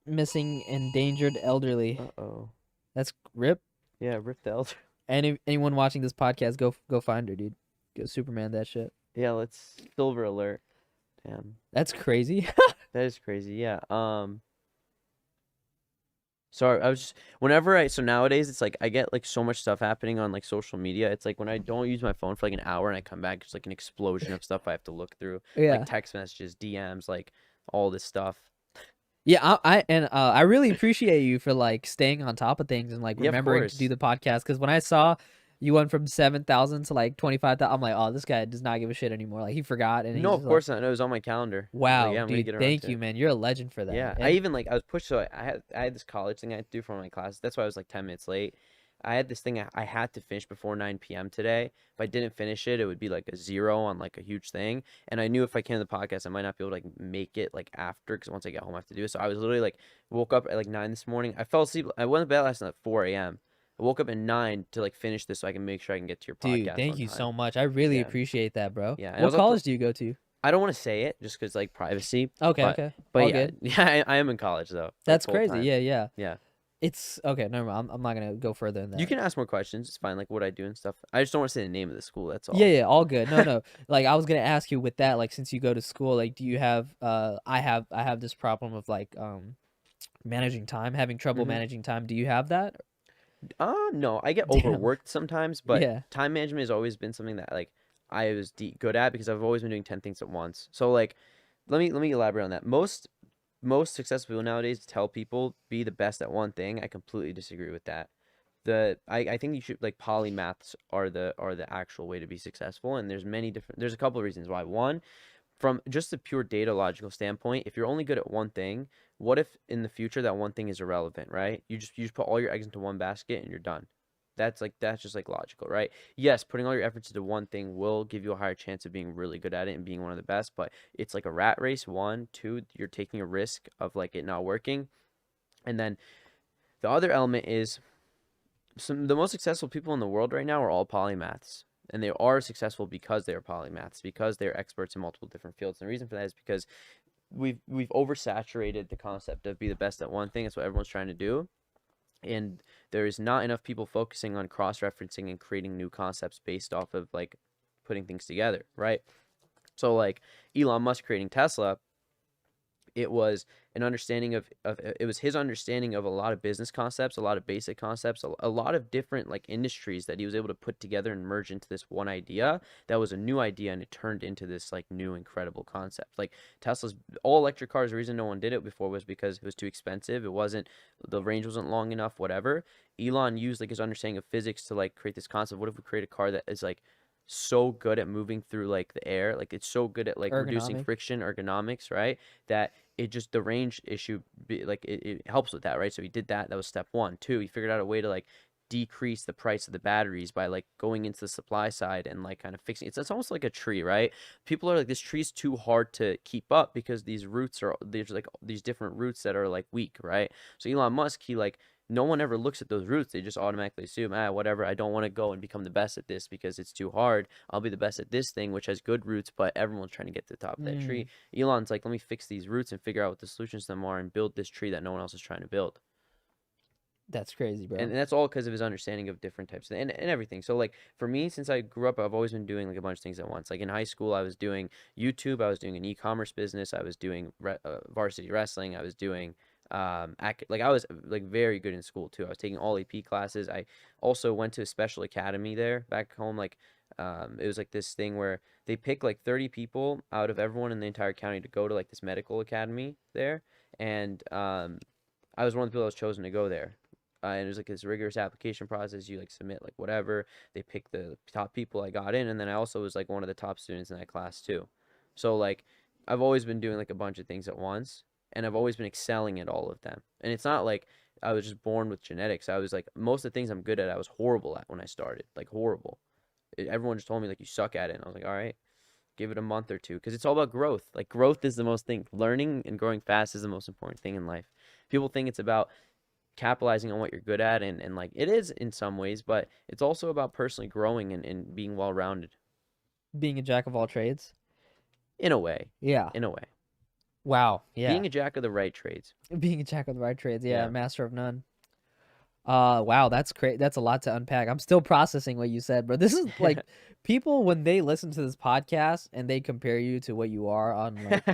Missing endangered elderly. Uh-oh. That's RIP. Yeah, rip the elder. Anyone watching this podcast, go find her, dude. Go Superman that shit. Yeah, let's silver alert. Damn. That's crazy. That is crazy. Yeah. Sorry, I was just so nowadays it's like I get like so much stuff happening on like social media. It's like when I don't use my phone for like an hour and I come back, it's like an explosion of stuff I have to look through. Yeah. Like text messages, DMs, like all this stuff. Yeah, I really appreciate you for like staying on top of things and like remembering to do the podcast, because when I saw You went from 7,000 to like 25,000. I'm like, oh, this guy does not give a shit anymore. Like he forgot, and he's No, just of like, course not. No, it was on my calendar. I was like, wow, yeah, I'm gonna dude, get around thank to you, it. man. You're a legend for that. Yeah, I And even like I was pushed, so I had this college thing I had to do for one of my classes. That's why I was like 10 minutes late. I had this thing I had to finish before 9 p.m. today. If I didn't finish it, it would be like a 0 on like a huge thing. And I knew if I came to the podcast, I might not be able to like make it like after, because once I get home, I have to do it. So I was literally like woke up at like 9 this morning. I fell asleep. I went to bed last night at 4 a.m. I woke up at 9 to like finish this so I can make sure I can get to your dude, podcast thank on you time. so much. I really Yeah, appreciate that, bro. yeah. And I What was up college do you go to? I don't want to say it just because like privacy. Okay, But okay, but all yeah, good. yeah, I am in college though. Like That's full crazy. time. Yeah, yeah. Yeah. It's okay. Never mind. I'm not gonna go further than that. You can ask more questions. It's fine. Like what I do and stuff. I just don't want to say the name of the school. That's all. Yeah, yeah, all good. No, no. Like I was gonna ask you with that, like since you go to school, like do you have I have this problem of like managing time, having trouble Mhm. managing time. Do you have that? No, I get Damn. overworked sometimes, but Yeah. time management has always been something that like I was good at because I've always been doing 10 things at once. So like, let me elaborate on that. Most successful people nowadays tell people be the best at one thing. I completely disagree with that. I think you should like polymaths are the actual way to be successful, and there's a couple of reasons why. One, from just a pure data logical standpoint, if you're only good at one thing, what if in the future that one thing is irrelevant, right? You just put all your eggs into one basket and you're done. That's just like logical, right? Yes, putting all your efforts into one thing will give you a higher chance of being really good at it and being one of the best, but it's like a rat race. One, two, you're taking a risk of like it not working. And then the other element is the most successful people in the world right now are all polymaths. And they are successful because they are polymaths, because they're experts in multiple different fields. And the reason for that is because we've oversaturated the concept of be the best at one thing. That's what everyone's trying to do. And there is not enough people focusing on cross-referencing and creating new concepts based off of like putting things together, right? So like Elon Musk creating Tesla, it was an understanding of it was his understanding of a lot of business concepts, a lot of basic concepts, a lot of different like industries that he was able to put together and merge into this one idea that was a new idea, and it turned into this like new incredible concept. Like Tesla's all electric cars, the reason no one did it before was because it was too expensive. The range wasn't long enough, whatever. Elon used like his understanding of physics to like create this concept. What if we create a car that is like so good at moving through like the air, like it's so good at like reducing Ergonomic. friction, ergonomics, right? That it just the range issue like it helps with that, right? So he did that. That was step one. Two, he figured out a way to like decrease the price of the batteries by like going into the supply side and like kind of fixing it's almost like a tree, right? People are like, this tree's too hard to keep up because there's like these different roots that are like weak, right? So Elon Musk, he like no one ever looks at those roots. They just automatically assume, whatever, I don't want to go and become the best at this because it's too hard. I'll be the best at this thing, which has good roots, but everyone's trying to get to the top of that tree. Elon's like, let me fix these roots and figure out what the solutions to them are and build this tree that no one else is trying to build. That's crazy, bro. And that's all because of his understanding of different types and everything. So like for me, since I grew up, I've always been doing like a bunch of things at once. Like in high school, I was doing YouTube, I was doing an e-commerce business, I was doing varsity wrestling, I was doing like I was like very good in school too. I was taking all AP classes. I also went to a special academy there back home. Like it was like this thing where they pick like 30 people out of everyone in the entire county to go to like this medical academy there. And I was one of the people that was chosen to go there. And it was like this rigorous application process. You like submit like whatever. They pick the top people. I got in, and then I also was like one of the top students in that class too. So like I've always been doing like a bunch of things at once, and I've always been excelling at all of them. And it's not like I was just born with genetics. I was like most of the things I'm good at, I was horrible at when I started, like horrible. Everyone just told me like you suck at it, and I was like, all right, give it a month or two, because it's all about growth. Like growth is the most thing. Learning and growing fast is the most important thing in life. People think it's about capitalizing on what you're good at, and like it is in some ways, but it's also about personally growing and being well-rounded Being a jack of all trades. in a way. Yeah. In a way. Wow. Yeah. Being a jack of the right trades. Being a jack of the right trades. Yeah. Yeah. Master of none. Wow. That's great. That's a lot to unpack. I'm still processing what you said, bro. This is like people when they listen to this podcast and they compare you to what you are on like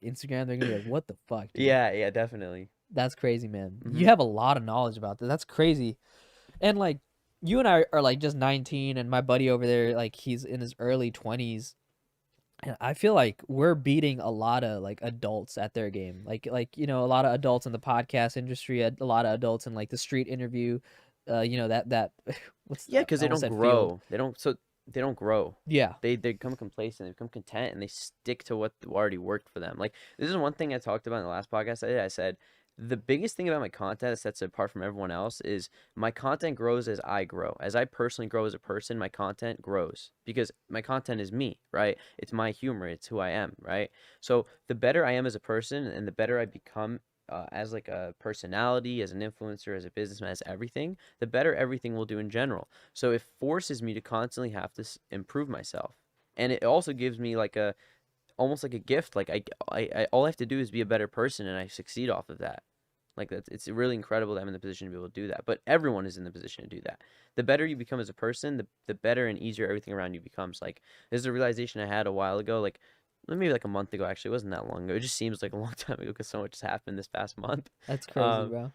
Instagram, they're gonna be like, "What the fuck?" Dude? Yeah, definitely. That's crazy, man. Mhm. You have a lot of knowledge about that. That's crazy. And like you and I are like just 19, and my buddy over there, like he's in his early 20s. And I feel like we're beating a lot of like adults at their game. Like a lot of adults in the podcast industry, a lot of adults in like the street interview you know, that what's Yeah, that? because I they almost don't said field. grow. They don't grow. Yeah. They become complacent, they become content, and they stick to what already worked for them. Like this is one thing I talked about in the last podcast I did. I said the biggest thing about my content that sets it apart from everyone else is my content grows as I grow. As I personally grow as a person, my content grows because my content is me, right? It's my humor, it's who I am, right? So the better I am as a person and the better I become as like a personality, as an influencer, as a businessman, as everything, the better everything will do in general. So it forces me to constantly have to improve myself. And it also gives me like a almost like a gift. Like I all I have to do is be a better person and I succeed off of that. Like that's it's really incredible that I'm in the position to be able to do that. But everyone is in the position to do that. The better you become as a person, the better and easier everything around you becomes. Like this is a realization I had a while ago, like maybe like a month ago actually. It wasn't that long ago. It just seems like a long time ago because so much has happened this past month. That's crazy, Um bro.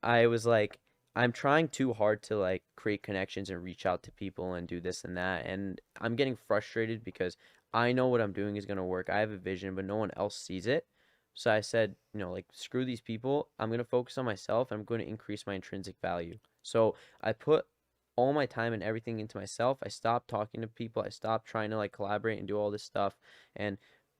I was like, I'm trying too hard to like create connections and reach out to people and do this and that. And I'm getting frustrated because I know what I'm doing is going to work. I have a vision, but no one else sees it. So I said, you know, like, screw these people. I'm going to focus on myself. I'm going to increase my intrinsic value. So I put all my time and everything into myself. I stopped talking to people. I stopped trying to like collaborate and do all this stuff. And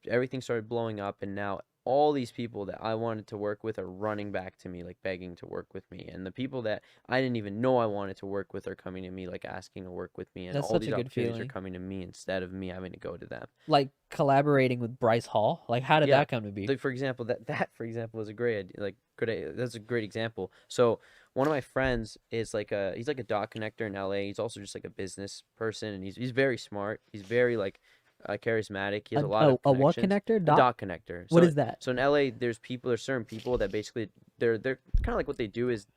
everything started blowing up. And now all these people that I wanted to work with are running back to me, like begging to work with me. And the people that I didn't even know I wanted to work with are coming to me, like asking to work with me. And That's all such a these good opportunities are feeling. coming to me instead of me having to go to them. Like collaborating with Bryce Hall. Like, how did Yeah. that come to be? Like for example, that for example is a great idea. Like that's a great example. So one of my friends is like he's like a dot connector in LA. He's also just like a business person, and he's very smart. He's very like charismatic. He has a lot of A what connections. connector? A Dot? dot connector. What So is that? so in LA, there's certain people that basically they're kind of like what they do is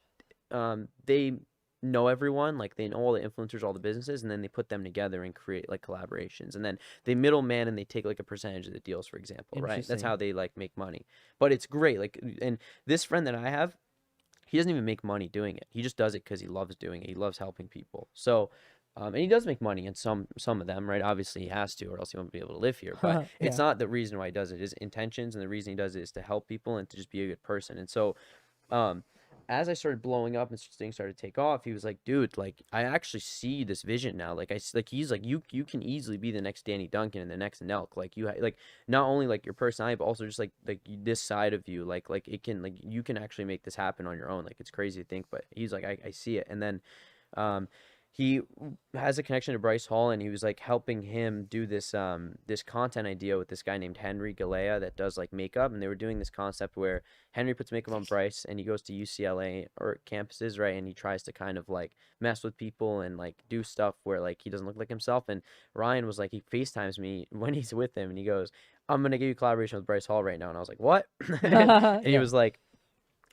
they know everyone, like they know all the influencers, all the businesses, and then they put them together and create like collaborations, and then they middleman and they take like a percentage of the deals, for example, right? That's Interesting. how they like make money. But it's great. Like, and this friend that I have, he doesn't even make money doing it. He just does it because he loves doing it. He loves helping people. So and he does make money in some of them, right? Obviously he has to, or else he won't be able to live here. But it's Yeah. not the reason why he does it. His intentions and the reason he does it is to help people and to just be a good person. And so um as I started blowing up and things started to take off, he was like, dude, like I actually see this vision now. Like like he's like, you can easily be the next Danny Duncan and the next Nelk. Like like not only like your personality, but also just like this side of you. Like it can, like you can actually make this happen on your own. Like it's crazy to think, but he's like, I see it. And then um he has a connection to Bryce Hall, and he was like helping him do this content idea with this guy named Henry Galea that does like makeup. And they were doing this concept where Henry puts makeup on Bryce and he goes to UCLA or campuses, right? And he tries to kind of like mess with people and like do stuff where like he doesn't look like himself. And Ryan was like, he FaceTimes me when he's with him and he goes, I'm gonna give you a collaboration with Bryce Hall right now. And I was like, what? And he Yeah. was like,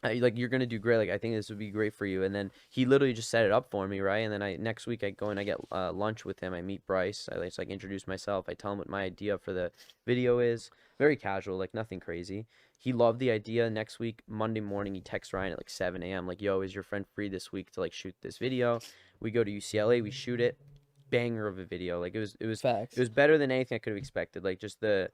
like you're gonna do great. Like I think this would be great for you. And then he literally just set it up for me, right? And then next week I go and I get lunch with him. I meet Bryce. I just like introduce myself. I tell him what my idea for the video is. Very casual, like nothing crazy. He loved the idea. Next week, Monday morning, he texts Ryan at like 7 a.m. like, yo, is your friend free this week to like shoot this video? We go to UCLA. We shoot it. Banger of a video. Like it Facts. was better than anything I could have expected. Like just the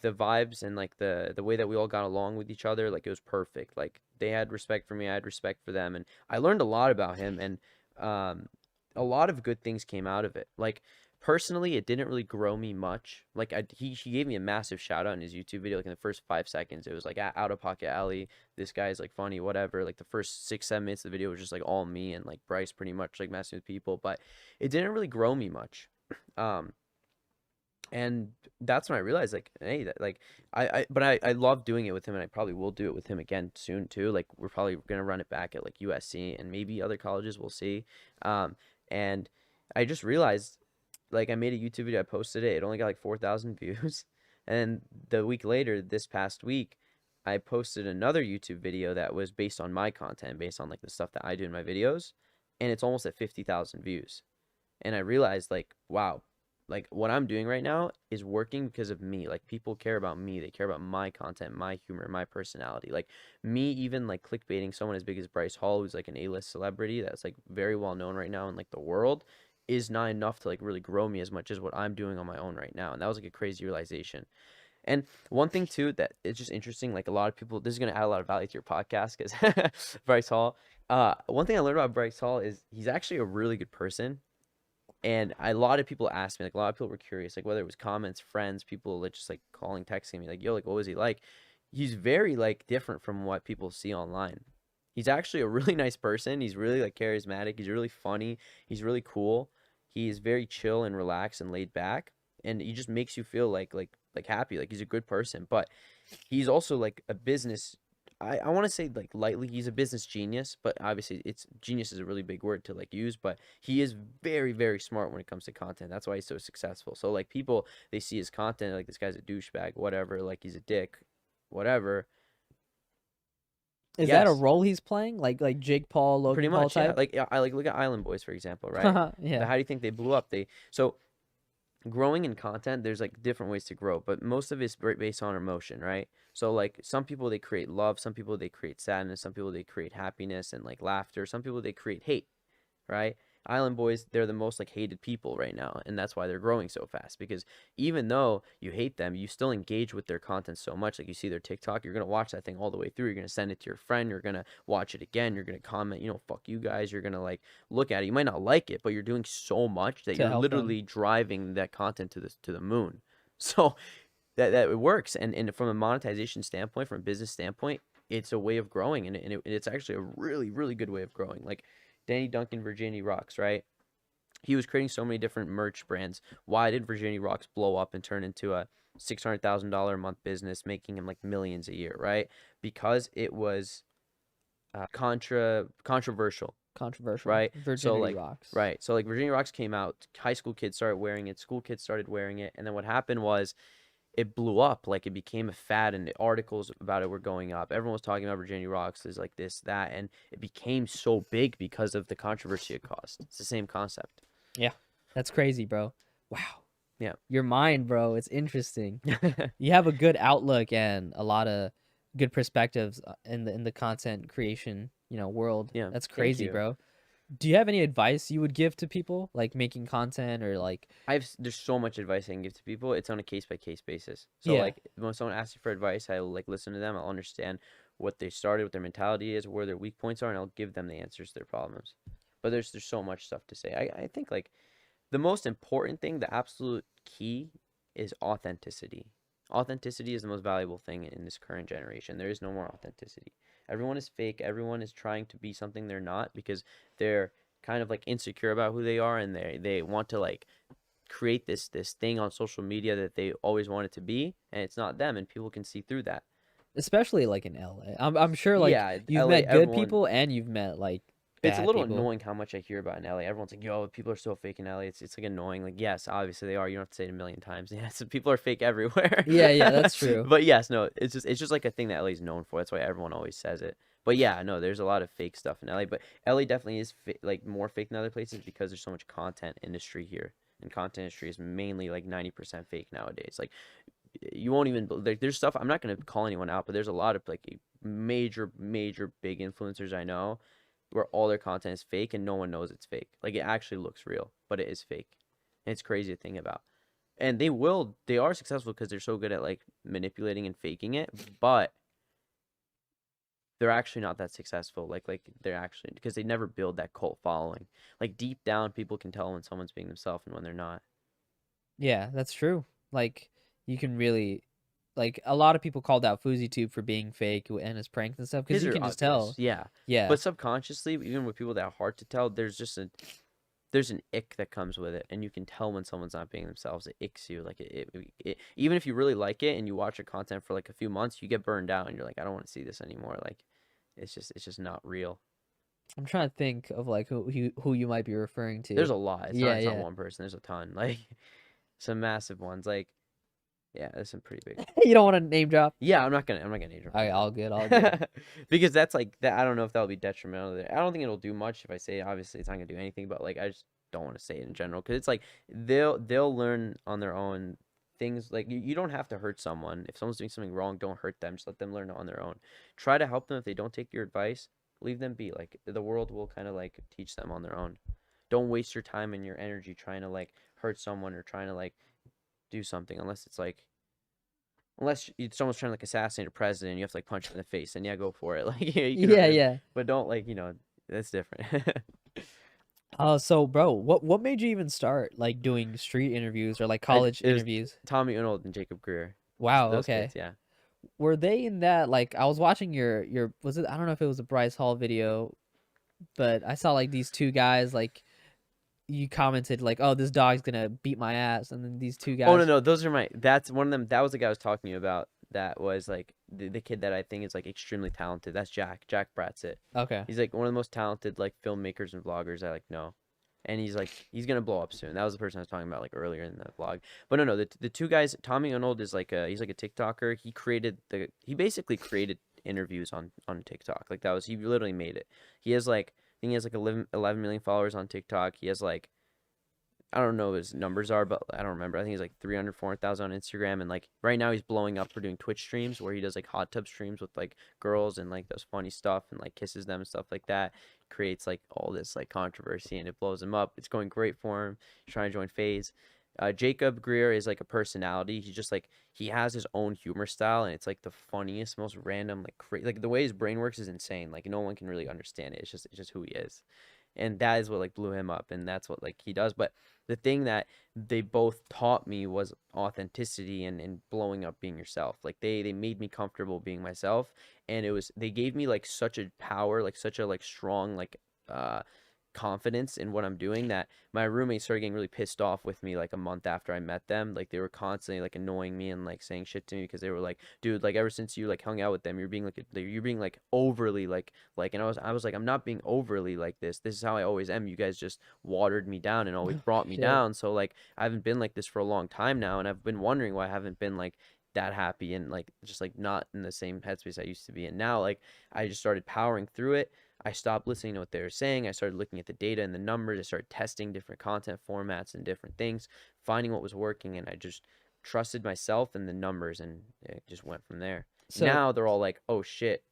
vibes and like the way that we all got along with each other, like it was perfect. Like they had respect for me, I had respect for them, and I learned a lot about him. And a lot of good things came out of it. Like personally, it didn't really grow me much. Like he gave me a massive shout out in his YouTube video. Like in the first 5 seconds, it was like OuttaPocketAli, this guy's like funny, whatever. Like the first 6-7 minutes of the video was just like all me and like Bryce pretty much like messing with people, but it didn't really grow me much. um and that's when I realized, like, hey, that, like, I love doing it with him, and I probably will do it with him again soon too. Like, we're probably gonna run it back at like USC and maybe other colleges. We'll see. And I just realized, like, I made a YouTube video, I posted it. It only got like 4,000 views, and the week later, this past week, I posted another YouTube video that was based on my content, based on like the stuff that I do in my videos, and it's almost at 50,000 views. And I realized, like, wow, like what I'm doing right now is working because of me. Like people care about me. They care about my content, my humor, my personality. Like me even like clickbaiting someone as big as Bryce Hall, who's like an A-list celebrity that's like very well known right now in like the world, is not enough to like really grow me as much as what I'm doing on my own right now. And that was like a crazy realization. And one thing too that is just interesting, like a lot of people, this is gonna add a lot of value to your podcast because Bryce Hall. One thing I learned about Bryce Hall is he's actually a really good person. And a lot of people asked me, like a lot of people were curious, like whether it was comments, friends, people like just like calling, texting me, like, yo, like what was he like? He's very like different from what people see online. He's actually a really nice person. He's really like charismatic. He's really funny. He's really cool. He's very chill and relaxed and laid back. And he just makes you feel like happy. Like he's a good person. But he's also like a business. I want to say like lightly, he's a business genius, but obviously it's genius is a really big word to like use, but he is very, very smart when it comes to content. That's why he's so successful. So like people, they see his content, like this guy's a douchebag, whatever, like he's a dick, whatever. Is that a Yes, role he's playing? Like Jake Paul, pretty Logan Paul much, yeah. type? Like I like look at Island Boys, for example, right? But Yeah. how do you think they blew up? So growing in content, there's like different ways to grow, but most of it's based on emotion, right? So like some people they create love, some people they create sadness, some people they create happiness and like laughter, some people they create hate, right? Island Boys, they're the most like hated people right now, and that's why they're growing so fast. Because even though you hate them, you still engage with their content so much. Like you see their TikTok, you're gonna watch that thing all the way through. You're gonna send it to your friend. You're gonna watch it again. You're gonna comment, fuck you guys. You're gonna like look at it. You might not like it, but you're doing so much that To you're help them. literally driving that content to the moon. So that it works. And from a monetization standpoint, from a business standpoint, it's a way of growing, and it's actually a really, really good way of growing. Like Danny Duncan, Virginia Rocks, right? He was creating so many different merch brands. Why did Virginia Rocks blow up and turn into a $600,000 a month business, making him like millions a year, right? Because it was controversial, Controversial. right? So Virginity like, rocks. right. So like Virginia Rocks came out, high school kids started wearing it, school kids started wearing it, and then what happened was it blew up. Like it became a fad, and the articles about it were going up. Everyone was talking about Virginia Rocks is like this, that, and it became so big because of the controversy it caused. It's the same concept. Yeah. That's crazy, bro. Wow. Yeah. Your mind, bro. It's interesting. You have a good outlook and a lot of good perspectives in the content creation, world. Yeah. That's Thank crazy, you. bro. Do you have any advice you would give to people like making content or like There's so much advice I can give to people. It's on a case by case basis. So yeah, like when someone asks you for advice, I'll like listen to them. I'll understand what they started, what their mentality is, where their weak points are, and I'll give them the answers to their problems. But there's so much stuff to say. I think like the most important thing, the absolute key is authenticity. Authenticity is the most valuable thing in this current generation. There is no more authenticity. Everyone is fake. Everyone is trying to be something they're not because they're kind of like insecure about who they are, and they want to like create this thing on social media that they always wanted to be, and it's not them, and people can see through that. especially like in LA. I'm sure like Yeah, you've LA, met good everyone. people and you've met like It's a bad little people. annoying how much I hear about in LA. Everyone's like, "Yo, people are so fake in LA." It's like annoying. Like, yes, obviously they are. You don't have to say it a million times. Yes, people are fake everywhere. Yeah, that's true. But yes, no, it's just like a thing that LA is known for. That's why everyone always says it. But yeah, no, there's a lot of fake stuff in LA. But LA definitely is like more fake than other places because there's so much content industry here, and content industry is mainly like 90% fake nowadays. Like, you won't even like. There's stuff I'm not gonna call anyone out, but there's a lot of like major, major big influencers I know where all their content is fake and no one knows it's fake. Like it actually looks real, but it is fake. And it's crazy to think about. And they are successful because they're so good at like manipulating and faking it, but they're actually not that successful. Like they're actually because they never build that cult following. Like deep down, people can tell when someone's being themselves and when they're not. Yeah, that's true. Like you can really like a lot of people called out FouseyTube for being fake and his pranks and stuff because His you are can just obvious, tell. yeah. Yeah. But subconsciously, even with people that are hard to tell, there's an ick that comes with it, and you can tell when someone's not being themselves. It icks you. Like even if you really like it and you watch the content for like a few months, you get burned out, and you're like, I don't want to see this anymore. Like, it's just not real. I'm trying to think of like who you might be referring There's to. a lot. It's not Yeah, it's not yeah. one person. There's a ton. Like some massive ones. Like yeah, there's some pretty big. You don't want to name drop? Yeah, I'm not gonna name All right, them. all good, all good. Because that's like that. I don't know if that'll be detrimental. I don't think it'll do much if I say it. Obviously, it's not gonna do anything. But like, I just don't want to say it in general because it's like they'll learn on their own things. Like you don't have to hurt someone. If someone's doing something wrong, don't hurt them. Just let them learn on their own. Try to help them if they don't take your advice. Leave them be. Like the world will kind of like teach them on their own. Don't waste your time and your energy trying to like hurt someone or trying to like do something unless it's like unless someone's trying to like assassinate a president, and you have to like punch him in the face, and yeah, go for it. Like yeah, you can Yeah, really, yeah. but don't like that's different. So bro, what made you even start like doing street interviews or like college It was interviews? Tommy Arnold and Jacob Greer. Wow, Those okay. kids, yeah. Were they in that like I was watching your was it I don't know if it was a Bryce Hall video, but I saw like these two guys like you commented like, "Oh, this dog's gonna beat my ass," and then these two Oh no, guys. no, those are that's one of them. That was the guy I was talking to you about. That was like the kid that I think is like extremely talented. That's Jack Bratzett. Okay. He's like one of the most talented like filmmakers and vloggers I like know. And he's gonna blow up soon. That was the person I was talking about like earlier in the vlog. But no, the two guys. Tommy Arnold is like he's like a TikToker. He basically created interviews on TikTok. Like he literally made it. He has like I think he has like 11 million followers on TikTok. He has like I don't know what his numbers are, but I don't remember. I think he's like 300, 400,000 on Instagram. And like right now he's blowing up for doing Twitch streams where he does like hot tub streams with like girls and like does funny stuff and like kisses them and stuff like that. Creates like all this like controversy and it blows him up. It's going great for him. He's trying to join FaZe. Jacob Greer is like a personality. He's just like he has his own humor style and it's like the funniest, most random, like the way his brain works is insane. Like no one can really understand it. It's just who he is. And that is what like blew him up and that's what like he does. But the thing that they both taught me was authenticity and blowing up being yourself. Like they made me comfortable being myself and they gave me like such a power, like such a like strong like confidence in what I'm doing that my roommates started getting really pissed off with me like a month after I met them. Like they were constantly like annoying me and like saying shit to me because they were like, dude, like ever since you like hung out with them, you're being like overly and I was like, I'm not being overly like this. This is how I always am. You guys just watered me down and always brought me Shit. down. So like I haven't been like this for a long time now and I've been wondering why I haven't been like that happy and like just like not in the same headspace I used to be in. Now like I just started powering through it. I stopped listening to what they were saying. I started looking at the data and the numbers. I started testing different content formats and different things, finding what was working, and I just trusted myself and the numbers, and it just went from there. So Now they're all like, "Oh shit,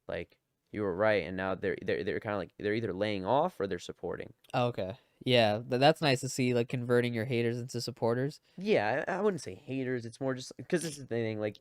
like you were right," and now they're kind of like they're either laying off or they're supporting. okay. Yeah, that's nice to see like converting your haters into supporters. Yeah, I wouldn't say haters. It's more just because this is the thing. Like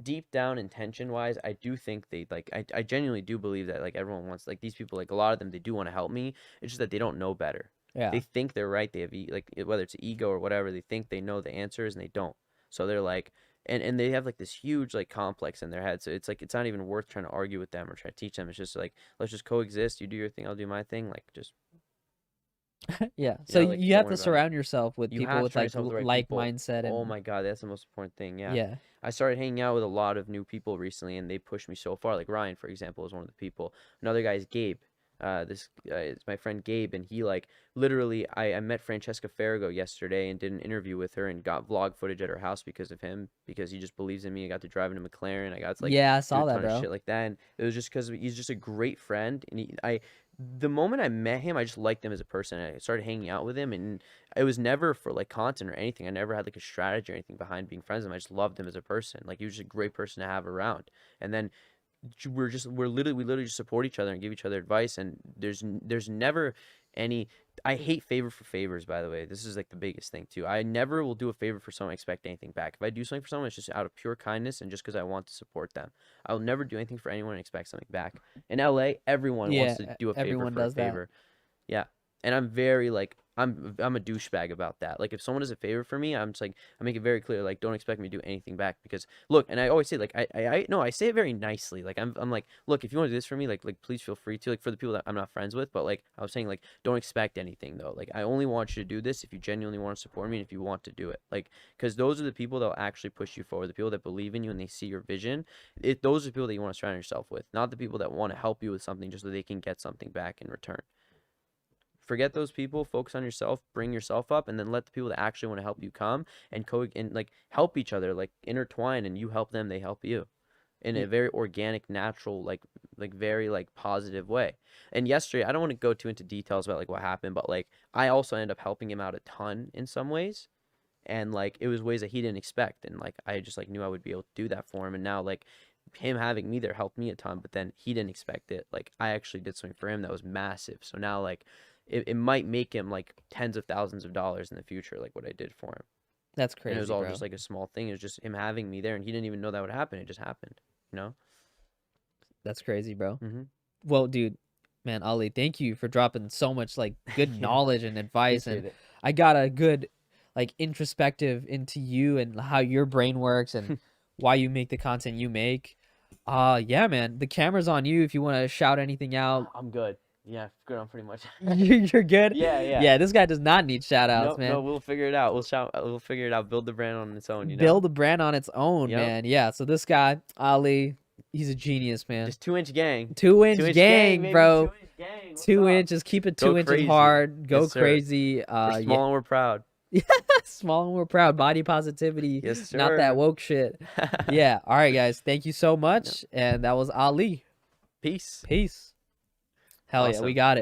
deep down intention wise, I do think they like I genuinely do believe that like everyone wants like these people like a lot of them they do want to help me. It's just that they don't know better. Yeah. They think they're right. They have whether it's ego or whatever, they think they know the answers and they don't. So they're like and they have like this huge like complex in their head. So it's like it's not even worth trying to argue with them or try to teach them. It's just like let's just coexist. You do your thing, I'll do my thing. Like just Yeah. So like you don't have worry to about it. surround yourself with You people have to with surround like yourself with the right like people. mindset Oh and my God, that's the most important thing. Yeah. yeah. I started hanging out with a lot of new people recently, and they pushed me so far. Like Ryan, for example, is one of the people. Another guy is Gabe. This is my friend Gabe, and he like literally. I met Francesca Farrago yesterday and did an interview with her and got vlog footage at her house because of him, because he just believes in me. I got to drive in a McLaren. I got to like Yeah, I do a saw that, ton of bro. shit like that, and it was just because he's just a great friend, and the moment I met him, I just liked him as a person. I started hanging out with him, and it was never for like content or anything. I never had like a strategy or anything behind being friends with him. I just loved him as a person. Like he was just a great person to have around. And then we literally just support each other and give each other advice. And there's never any. I hate favor for favors, by the way. This is like the biggest thing too. I never will do a favor for someone and expect anything back. If I do something for someone, it's just out of pure kindness and just because I want to support them. I will never do anything for anyone and expect something back. In LA, everyone wants Yeah, to do a favor everyone for a does that. favor. Yeah. And I'm very like I'm a douchebag about that. Like if someone does a favor for me, I'm just like I make it very clear like don't expect me to do anything back because look, and I always say like I no, I say it very nicely. Like I'm like, look, if you want to do this for me, like please feel free to, like for the people that I'm not friends with, but like I was saying like don't expect anything though. Like I only want you to do this if you genuinely want to support me and if you want to do it. Like cuz those are the people that will actually push you forward, the people that believe in you and they see your vision. Those are the people that you want to surround yourself with, not the people that want to help you with something just so they can get something back in return. Forget those people, focus on yourself, bring yourself up, and then let the people that actually want to help you come and and like help each other, like intertwine, and you help them, they help you in a Ye- very organic, natural, like very like positive way. And yesterday, I don't want to go too into details about like what happened, but like I also ended up helping him out a ton in some ways. And like it was ways that he didn't expect. And like I just like knew I would be able to do that for him. And now like him having me there helped me a ton, but then he didn't expect it. Like I actually did something for him that was massive. So now like it might make him like tens of thousands of dollars in the future, like what I did for him. That's And crazy, it was all bro. just like a small thing. It was just him having me there, and he didn't even know that would happen. It just happened, you know? That's crazy, bro. Mm-hmm. Well, dude, man, Ali, thank you for dropping so much like good Yeah. knowledge and advice, Appreciate and it. I got a good like introspective into you and how your brain works and why you make the content you make. Yeah, man, the camera's on you if you want to shout anything out. I'm good. Yeah, good on pretty much. You're good. Yeah, yeah. Yeah, this guy does not need shout outs, No, man. no, we'll figure it out. We'll figure it out. Build the brand on its own, you know? Build a brand on its own, Yep. man. Yeah. So this guy, Ali, he's a genius, man. Just 2-inch gang. 2-inch 2-inch gang, baby. bro. 2-inch gang. What's 2 up? inches. Keep it Go 2 inches crazy. hard. Go Yes, sir. crazy. We're small and we're proud. Small and we're proud. Body positivity. Yes, sir. Not that woke shit. Yeah. All right, guys. Thank you so much. And that was Ali. Peace. Peace. Hell yeah, we Awesome. got it.